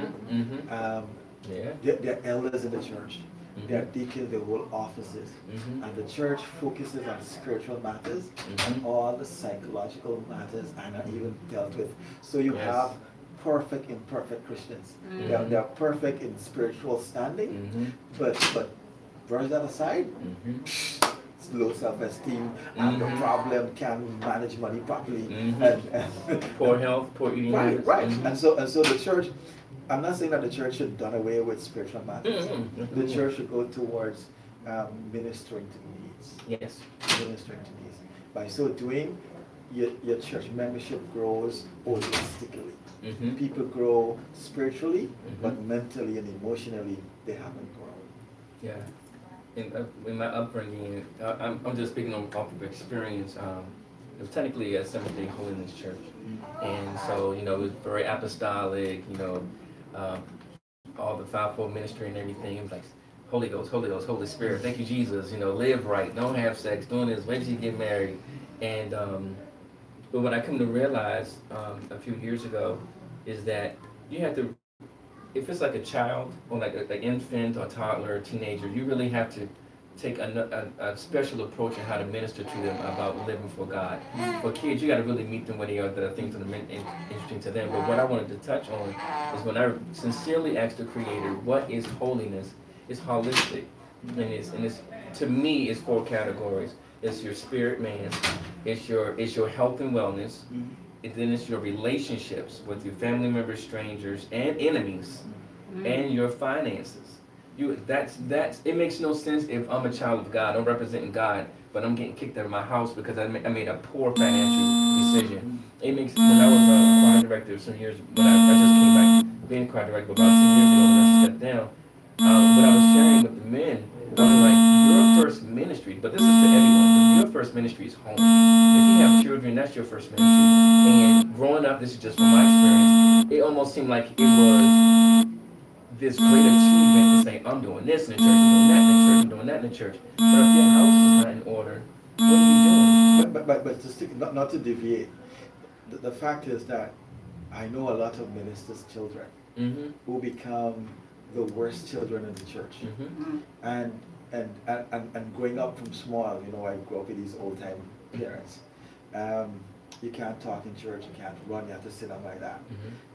They're elders in the church. They're deacons, they hold offices. And the church focuses on spiritual matters, and all the psychological matters are not even dealt with. So you have perfect, imperfect Christians. They're perfect in spiritual standing, but brush that aside, low self-esteem, and the problem, can't manage money properly, and poor health, poor eating habits. Right. And so the church, I'm not saying that the church should done away with spiritual matters. The church should go towards ministering to needs. Yes. Ministering to needs. By so doing, your church membership grows holistically. People grow spiritually, but mentally and emotionally, they haven't grown. Yeah. In my upbringing, I'm just speaking off of experience. It was technically a Seventh-day Holiness church, and so it was very apostolic. All the fivefold ministry and everything. It was like Holy Ghost, Holy Ghost, Holy Spirit. Thank you, Jesus. Live right, don't have sex, doing this. Wait till you get married. And but what I come to realize a few years ago is that you have to, if it's like a child or like an infant or toddler or teenager, you really have to take a special approach in how to minister to them about living for God. For kids, you got to really meet them where they are, that are things that are interesting to them. But what I wanted to touch on is when I sincerely asked the Creator, what is holiness? It's holistic. And it's to me, it's 4 categories. It's your spirit man, it's your health and wellness, and then it's your relationships with your family members, strangers, and enemies, and your finances. It makes no sense if I'm a child of God, I'm representing God, but I'm getting kicked out of my house because I made a poor financial decision. It makes, when I was a choir director some years, when I just came back being a choir director about 10 years ago when I stepped down, when I was sharing with the men, I was like, your first ministry, but this is to everyone, but your first ministry is home. If you have children, that's your first ministry. And growing up, this is just from my experience, it almost seemed like it was this great achievement to say, I'm doing this in the church, I'm doing that in the church, I'm doing that in the church. But if your house is not in order, what are you doing? But to stick, not to deviate, the fact is that I know a lot of ministers' children who become the worst children in the church. And growing up from small, I grew up with these old-time parents. You can't talk in church, you can't run, you have to sit down like that.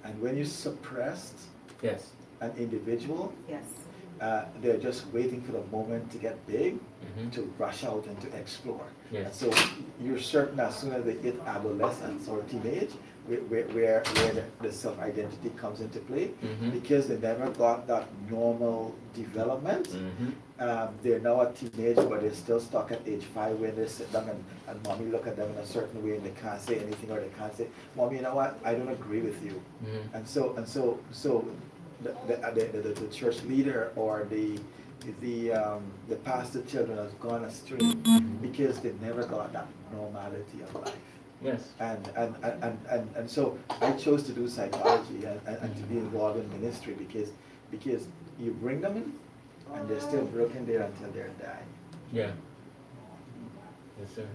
And when you suppressed an individual, they're just waiting for the moment to get big, Mhm. to rush out and to explore. Yes. And so you're certain as soon as they hit adolescence or teenage, where the self-identity comes into play, Mhm. because they never got that normal development. Mhm. They're now a teenager, but they're still stuck at age 5 when they sit down and mommy look at them in a certain way and they can't say anything, or they can't say, mommy, you know what, I don't agree with you. Mhm. And so the church leader or the pastor children has gone astray because they never got that normality of life. Yes. And so I chose to do psychology and to be involved in ministry because you bring them in and they're still broken there until they're dying. Yeah. Yes, sir.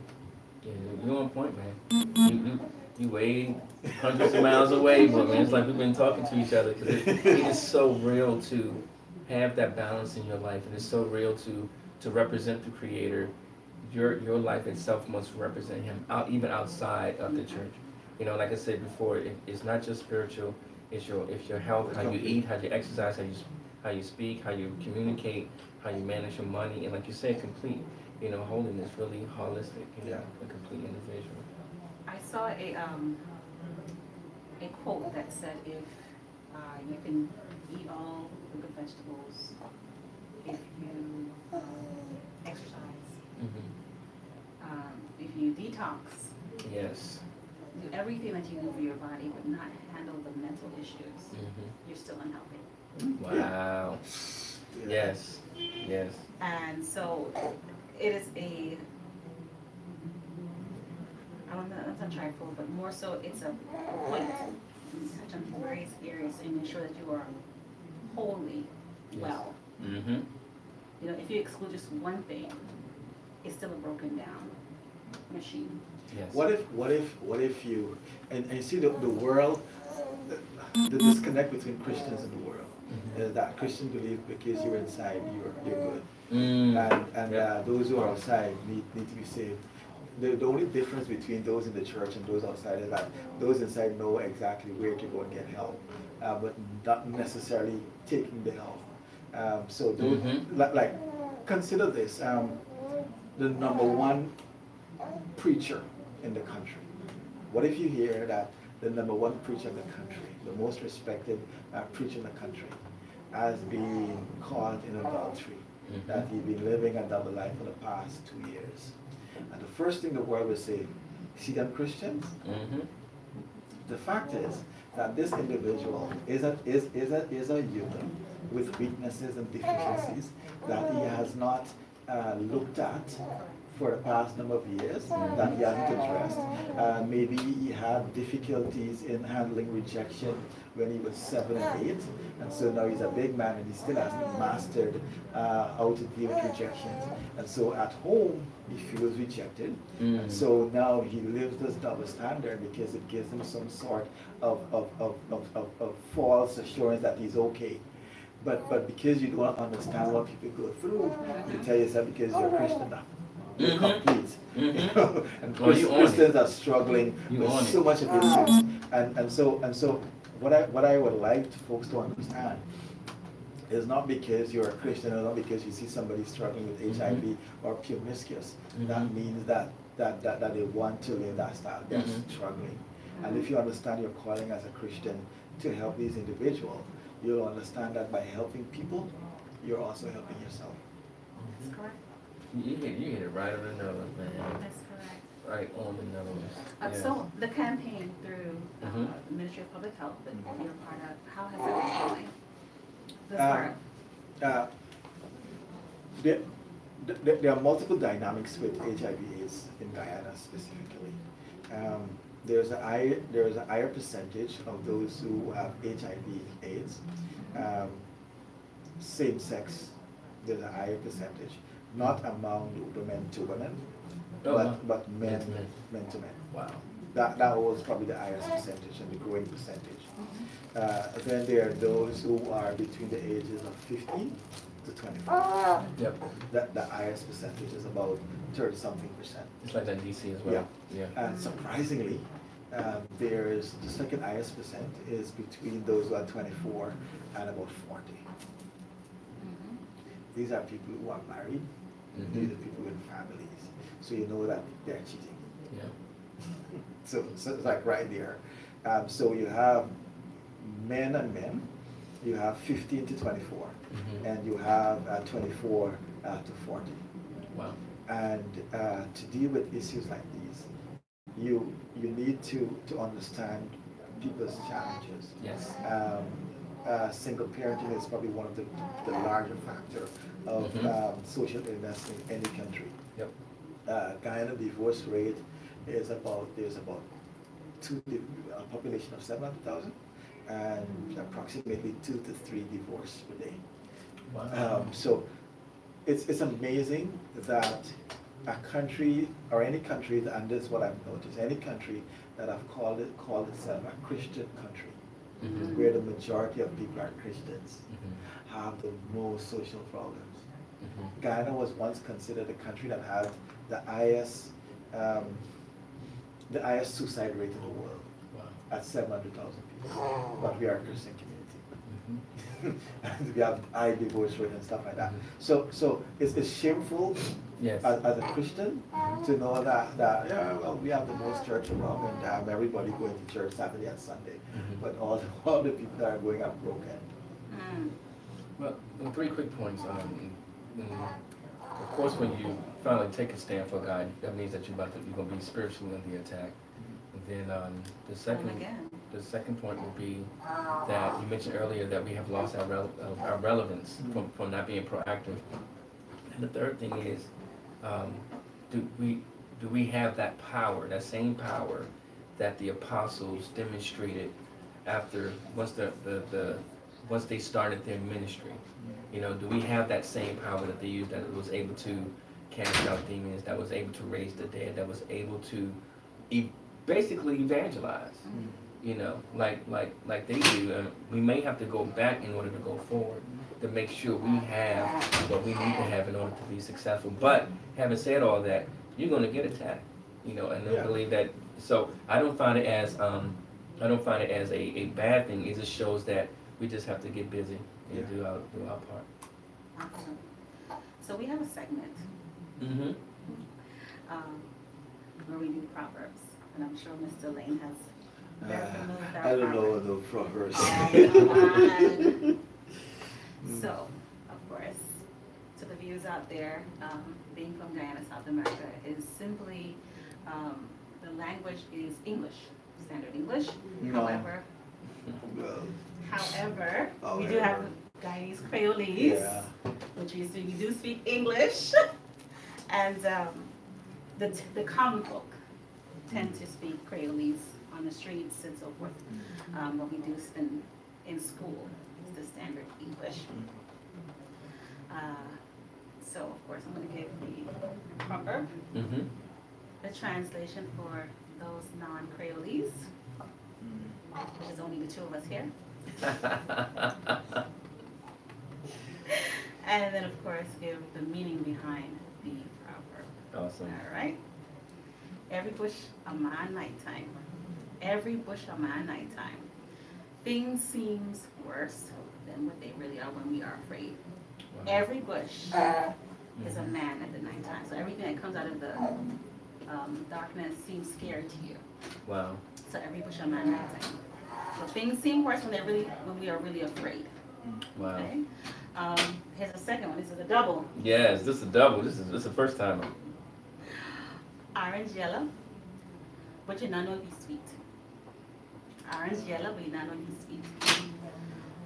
Yeah, you're on point, man. You way hundreds of miles away, but man, it's like we've been talking to each other because it is so real to have that balance in your life, and it's so real to represent the Creator. Your life itself must represent Him, even outside of the church. You know, like I said before, it's not just spiritual. It's your health, how you eat, how you exercise, how you speak, how you communicate, how you manage your money, and like you said, complete. You know, holiness, really holistic. You know, a complete individual. I saw a quote that said if you can eat all the good vegetables, if you exercise, if you detox, Yes. do everything that you do for your body but not handle the mental issues, you're still unhealthy. Wow. Yeah. Yes. Yes. And so it is I don't know, it's not trifle, but more so it's a point to touch on various areas and ensure that you are wholly well. Mm-hmm. You know, if you exclude just one thing, it's still a broken down machine. Yes. What if you and you see the world, the disconnect between Christians and the world is that Christians believe because you're inside you're good, and those who are outside need to be saved. The only difference between those in the church and those outside is that those inside know exactly where to go and get help, but not necessarily taking the help. So those, like consider this, the number one preacher in the country. What if you hear that the number one preacher in the country, the most respected preacher in the country, has been caught in adultery, that he's been living a double life for the past 2 years? And the first thing the world will say, see them Christians? The fact is that this individual is a human with weaknesses and deficiencies that he has not looked at for the past number of years, that he hasn't addressed. Maybe he had difficulties in handling rejection when he was 7 and 8, and so now he's a big man and he still hasn't mastered how to deal with rejections. And so at home he feels rejected, and so now he lives this double standard because it gives him some sort of false assurance that he's okay. But because you don't understand what people go through, you tell yourself because you're a Christian now, you're complete. You know? And Christians are struggling with so much abuse. And so what I would like folks to understand is not because you're a Christian or not because you see somebody struggling with HIV or promiscuous, that means that they want to live that style. They're struggling. And if you understand your calling as a Christian to help these individuals, you'll understand that by helping people, you're also helping yourself. That's correct. You hit it right on the nose, man. That's correct. Right on the nose. Yes. So the campaign through the Ministry of Public Health that you're a part of, how has that been going? There are multiple dynamics with HIV/AIDS in Guyana specifically. There's a higher percentage of those who have HIV/AIDS. Same sex, there's a higher percentage, not among the men to women, but men to men. Wow. That was probably the highest percentage and the growing percentage. Then there are those who are between the ages of 15 to 25. Yep. The highest percentage is about 30-something%. It's like that in DC as well. Yeah. And surprisingly, there's the second highest percent is between those who are 24 and about 40. These are people who are married. Mm-hmm. These are people with families. So you know that they're cheating. Yeah. So it's like right there. So you have men and men. You have 15 to 24, and you have 24 to 40. Wow. And to deal with issues like these, you need to understand people's challenges. Yes. Single parenting is probably one of the larger factor of social illness in any country. Yep. Guyana divorce rate is there's about a population of 700,000, and approximately 2 to 3 divorces per day. Wow. So it's amazing that a country, or any country, and this is what I've noticed, any country that have called itself a Christian country, where the majority of people are Christians, have the most social problems. Guyana was once considered a country that had the highest suicide rate in the world, at 700,000 people. But we are a Christian community. And we have high divorce rate and stuff like that. So it's shameful, yes, as a Christian, to know that yeah, well, we have the most church around, and everybody going to church Saturday and Sunday, but all the people that are going are broken. Well, 3 quick points. Of course, when you finally take a stand for God, that means that you're going to be spiritually under attack. And then the second point would be that you mentioned earlier that we have lost our relevance from not being proactive. And the third thing is, do we have that power, that same power that the apostles demonstrated after once they started their ministry? You know, do we have that same power that they used, that was able to cast out demons, that was able to raise the dead, that was able to basically evangelize? You know, like they do. We may have to go back in order to go forward, to make sure we have what we need to have in order to be successful. But having said all that, you're going to get attacked. You know, and I believe that. So I don't find it as a bad thing. It just shows that we just have to get busy and do our part. Awesome. So we have a segment where we do Proverbs, and I'm sure Mr. Lane has very familiar with our I don't know Proverbs. the Proverbs. So, of course, to the viewers out there, being from Guyana, South America, is simply the language is English, standard English. However, we do have Guyanese Creolese, which is we do speak English, and the common folk tend to speak Creolese on the streets and so forth. But we do spend in school is the standard English. So of course I'm going to give the proverb, the translation for those non-Creolese, which is only the 2 of us here. And then of course give the meaning behind the proverb. Awesome. All right. Every bush a man nighttime. Every bush a man nighttime. Things seems worse than what they really are when we are afraid. Wow. Every bush is a man at the nighttime. So everything that comes out of the darkness seems scared to you. Wow. So every bush a man nighttime. So things seem worse when we are really afraid. Wow. Okay. Here's a second one. This is a double. Yes, this is a double. This is the first time. Orange yellow, but you don't know if it's sweet. Orange yellow, but you don't know if it's sweet.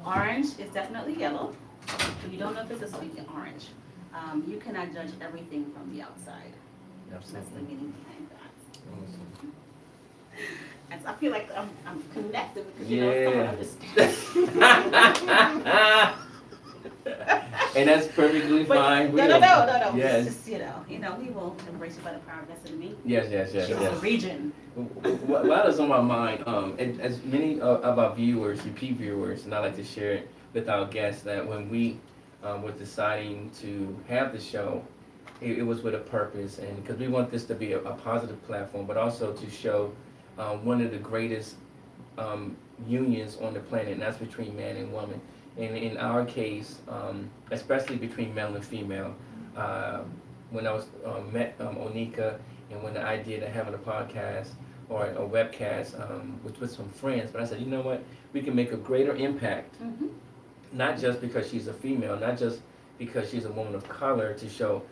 Orange is definitely yellow, but you don't know if it's a sweet orange. You cannot judge everything from the outside. Absolutely. That's the meaning behind that. And so I feel like I'm connected because someone understands. And that's perfectly fine. No. Yes. Just, we will embrace you by the power vested in me. Yes. The region. What is on my mind, and as many of our viewers, repeat viewers, and I like to share it with our guests, that when we were deciding to have the show, it was with a purpose, and because we want this to be a positive platform, but also to show one of the greatest unions on the planet, and that's between man and woman. And in our case, especially between male and female, when I was met Onika, and when the idea of having a podcast or a webcast with some friends, but I said, you know what, we can make a greater impact, not just because she's a female, not just because she's a woman of color, to show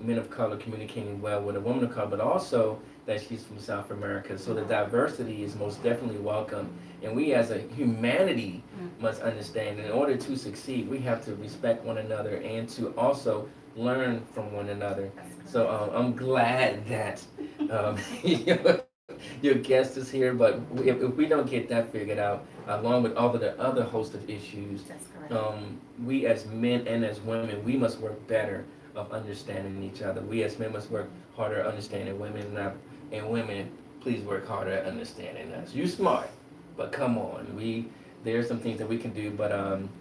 men of color communicating well with a woman of color, but also that she's from South America. So the diversity is most definitely welcome. And we as a humanity must understand, in order to succeed, we have to respect one another and to also learn from one another. So I'm glad that your guest is here, but if we don't get that figured out, along with all of the other host of issues, we as men and as women, we must work better of understanding each other. We as men must work harder at understanding women, and women, please work harder at understanding us. You smart, but come on, there's some things that we can do, but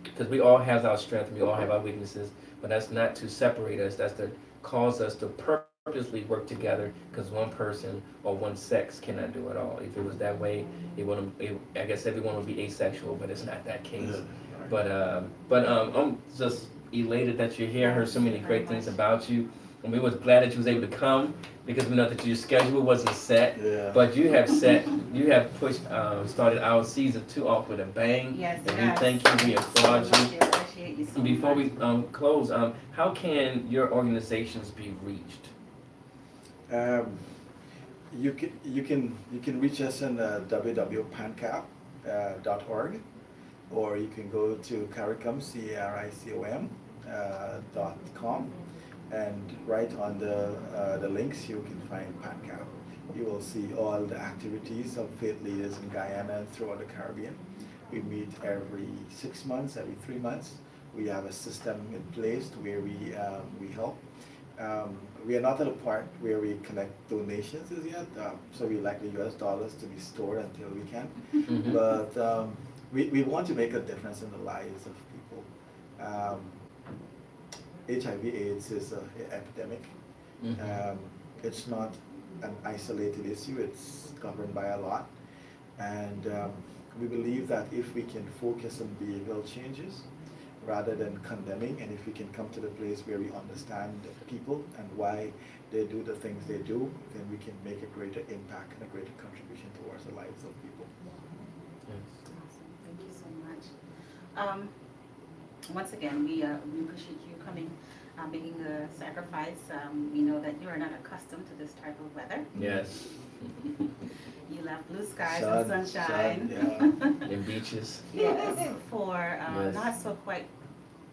because we all have our strength, we all have our weaknesses, but that's not to separate us. That's to cause us to purposely work together, because one person or one sex cannot do it all. If it was that way, I guess everyone would be asexual, but it's not that case. But I'm just elated that you're here. I heard so many great things about you, and we was glad that you was able to come, because we know that your schedule wasn't set. Yeah. But you have pushed, started our season 2 off with a bang. Yes. And we thank you. We applaud you. Appreciate you so much. Before we close, how can your organizations be reached? You can reach us on www.pancap.org, or you can go to CARICOM, CARICOM.com, and right on the links you can find PANCAP. You will see all the activities of faith leaders in Guyana and throughout the Caribbean. We meet every 6 months, every 3 months. We have a system in place where we help. We are not at a part where we collect donations as yet, so we like the US dollars to be stored until we can. But we want to make a difference in the lives of people. HIV/AIDS is an epidemic. It's not an isolated issue, it's governed by a lot. And we believe that if we can focus on behavioral changes rather than condemning, and if we can come to the place where we understand people and why they do the things they do, then we can make a greater impact and a greater contribution towards the lives of people. Awesome. Thank you so much. Once again, we appreciate you coming, making the sacrifice. We know that you are not accustomed to this type of weather. Yes. You left blue skies and sunshine. And beaches. Yes, for not so quite.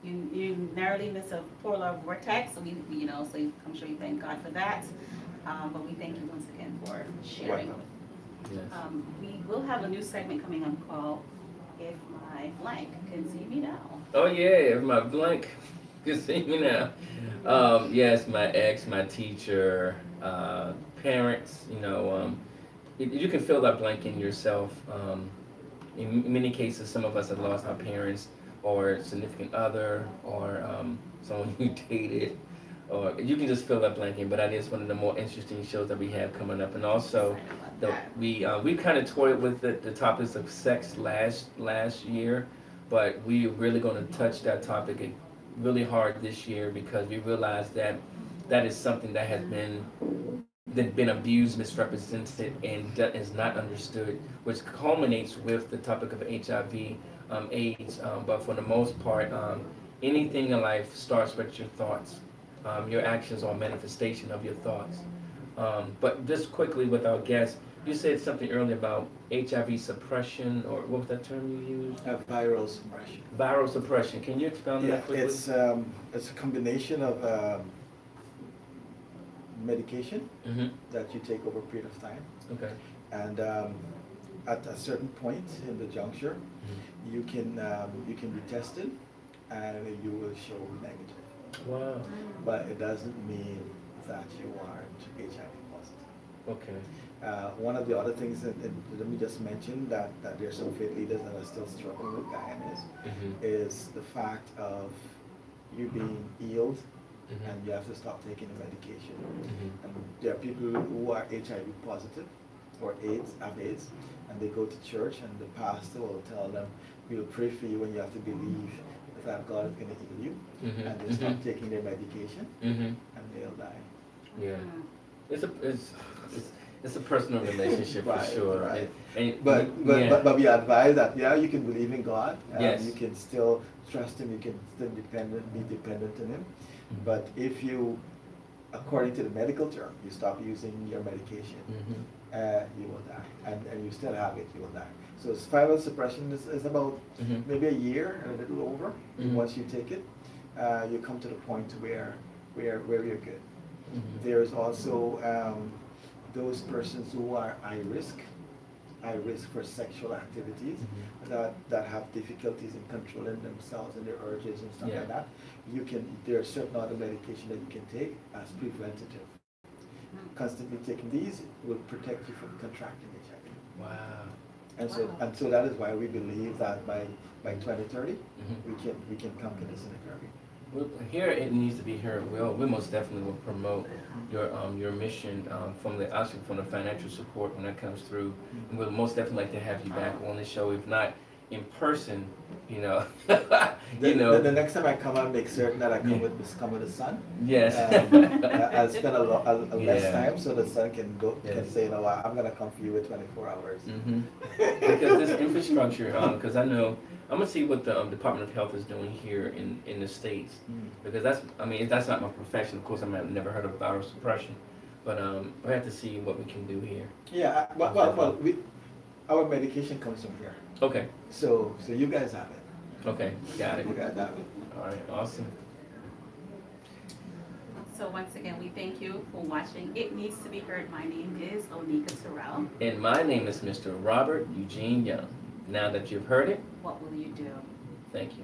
You narrowly missed a polar vortex. So so I'm sure you thank God for that. But we thank you once again for sharing. Yes. We will have a new segment coming up called "If My Blank Can See Me Now." Oh yeah, if my blank can see me now. Yes, my ex, my teacher, parents. You can fill that blank in yourself. In many cases, some of us have lost our parents or significant other or someone you dated, or you can just fill that blank in. But that is one of the more interesting shows that we have coming up. And also, we kind of toyed with the topics of sex last year, but we're really going to touch that topic really hard this year, because we realize that is something that has been abused, misrepresented, and is not understood, which culminates with the topic of HIV, AIDS. But for the most part, anything in life starts with your thoughts. Your actions are a manifestation of your thoughts. But just quickly with our guest, you said something earlier about HIV suppression, or what was that term you used? Viral suppression. Viral suppression. Can you expound on that quickly? It's a combination of medication that you take over a period of time. Okay. And at a certain point in the juncture, you can be tested, and you will show negative. Wow. But it doesn't mean that you aren't HIV positive. Okay. One of the other things that, let me just mention that there's some faith leaders that are still struggling with Guyana is the fact of you being healed and you have to stop taking the medication. And there are people who are HIV positive for AIDS, have AIDS, and they go to church, and the pastor will tell them, we'll pray for you, and you have to believe that God is going to heal you, and they stop taking their medication, and they'll die. Yeah, it's a personal relationship for sure. Right. But we advise that you can believe in God, yes. you can still trust Him, you can still be dependent on Him. But if you, according to the medical term, you stop using your medication, you will die, and you still have it, you will die. So spiral suppression is about maybe a year, a little over. Once you take it, you come to the point where you're good. There's also those persons who are high risk for sexual activities, that have difficulties in controlling themselves and their urges and stuff like that. There are certain other medication that you can take as preventative. Constantly taking these will protect you from contracting HIV. Wow. And so that is why we believe that by 2030 we can conquer this in the Caribbean. Well, here it needs to be heard. We most definitely will promote your mission from the financial support when that comes through. And we'll most definitely like to have you back on the show, if not in person, you know. The next time I come, I'll make certain that I come with the son. Yes. I'll spend a less time so the son can say, you know what, I'm gonna come for you with 24 hours. Because this infrastructure, because I know. I'm gonna see what the Department of Health is doing here in the States, because that's not my profession. Of course, I've never heard of viral suppression, but we have to see what we can do here. Yeah, our medication comes from here. Okay. So you guys have it. Okay, got it. You guys have it. All right, awesome. So once again, we thank you for watching It Needs to Be Heard. My name is Onika Terrell. And my name is Mr. Robert Eugene Young. Now that you've heard it, what will you do? Thank you.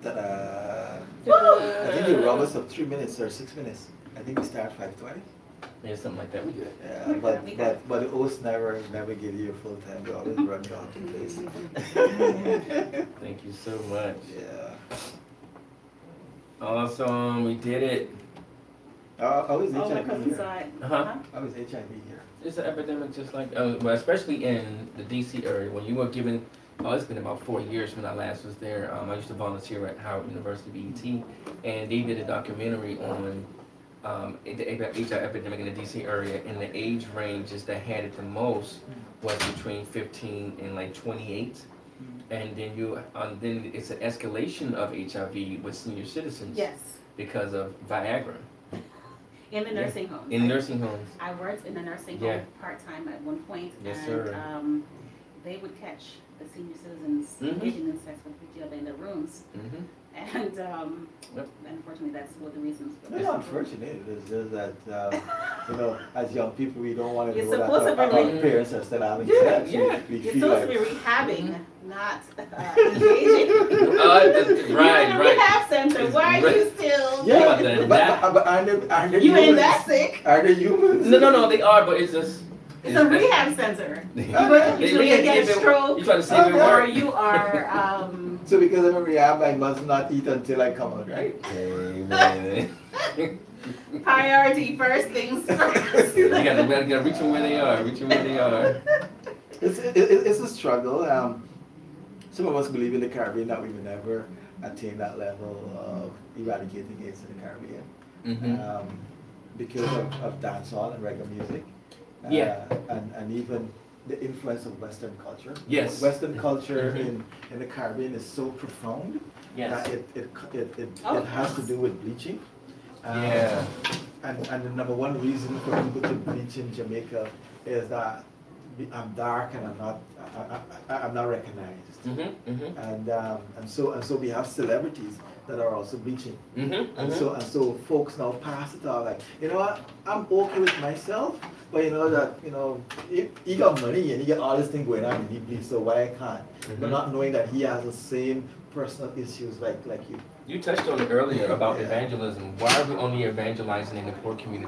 Ta-da! I think you robbed us of 3 minutes or 6 minutes. I think we start 5:20. Yeah, something like that. We did. Yeah, but the host never give you a full time. They always run you out of place. Thank you so much. Yeah. Awesome, we did it. How is HIV here? How is HIV here? It's an epidemic just like, well, especially in the DC area. When you were given, it's been about 4 years when I last was there. I used to volunteer at Howard University, BET, and they did a documentary on the HIV epidemic in the DC area, and the age ranges that had it the most was between 15 and like 28. And then then it's an escalation of HIV with senior citizens. Yes. Because of Viagra. In the nursing homes. In nursing homes. I worked in a nursing home part-time at one point. Yes, and, sir. They would catch the senior citizens engaging in sex with each other in their rooms. And unfortunately, that's what the reasons for It's unfortunate. It's just that, as young people, we don't want to know that our parents are still having sex. You're feel supposed to be rehabbing, not engaging. Right. You're in a rehab center. Why are you still? Yeah, but aren't you ain't that sick? Are they humans? No, they are, but it's just. It's a rehab center. You get a stroke, or you are. So because I'm a rehab, I must not eat until I come out, right? Priority first things first. You gotta reach them where they are. It's a struggle. Some of us believe in the Caribbean that we will never attain that level of eradicating AIDS in the Caribbean because of dancehall and reggae music. And even the influence of Western culture. Yes. Western culture in the Caribbean is so profound that it has to do with bleaching. And the number one reason for people to bleach in Jamaica is that I'm dark and I'm not recognized. And so we have celebrities that are also bleaching. And so folks now pass it off like, you know what, I'm okay with myself, but you know that, he got money and he got all this thing going on and he bleeds, so why I can't? But not knowing that he has the same personal issues like you. You touched on it earlier about evangelism. Why are we only evangelizing in the poor community?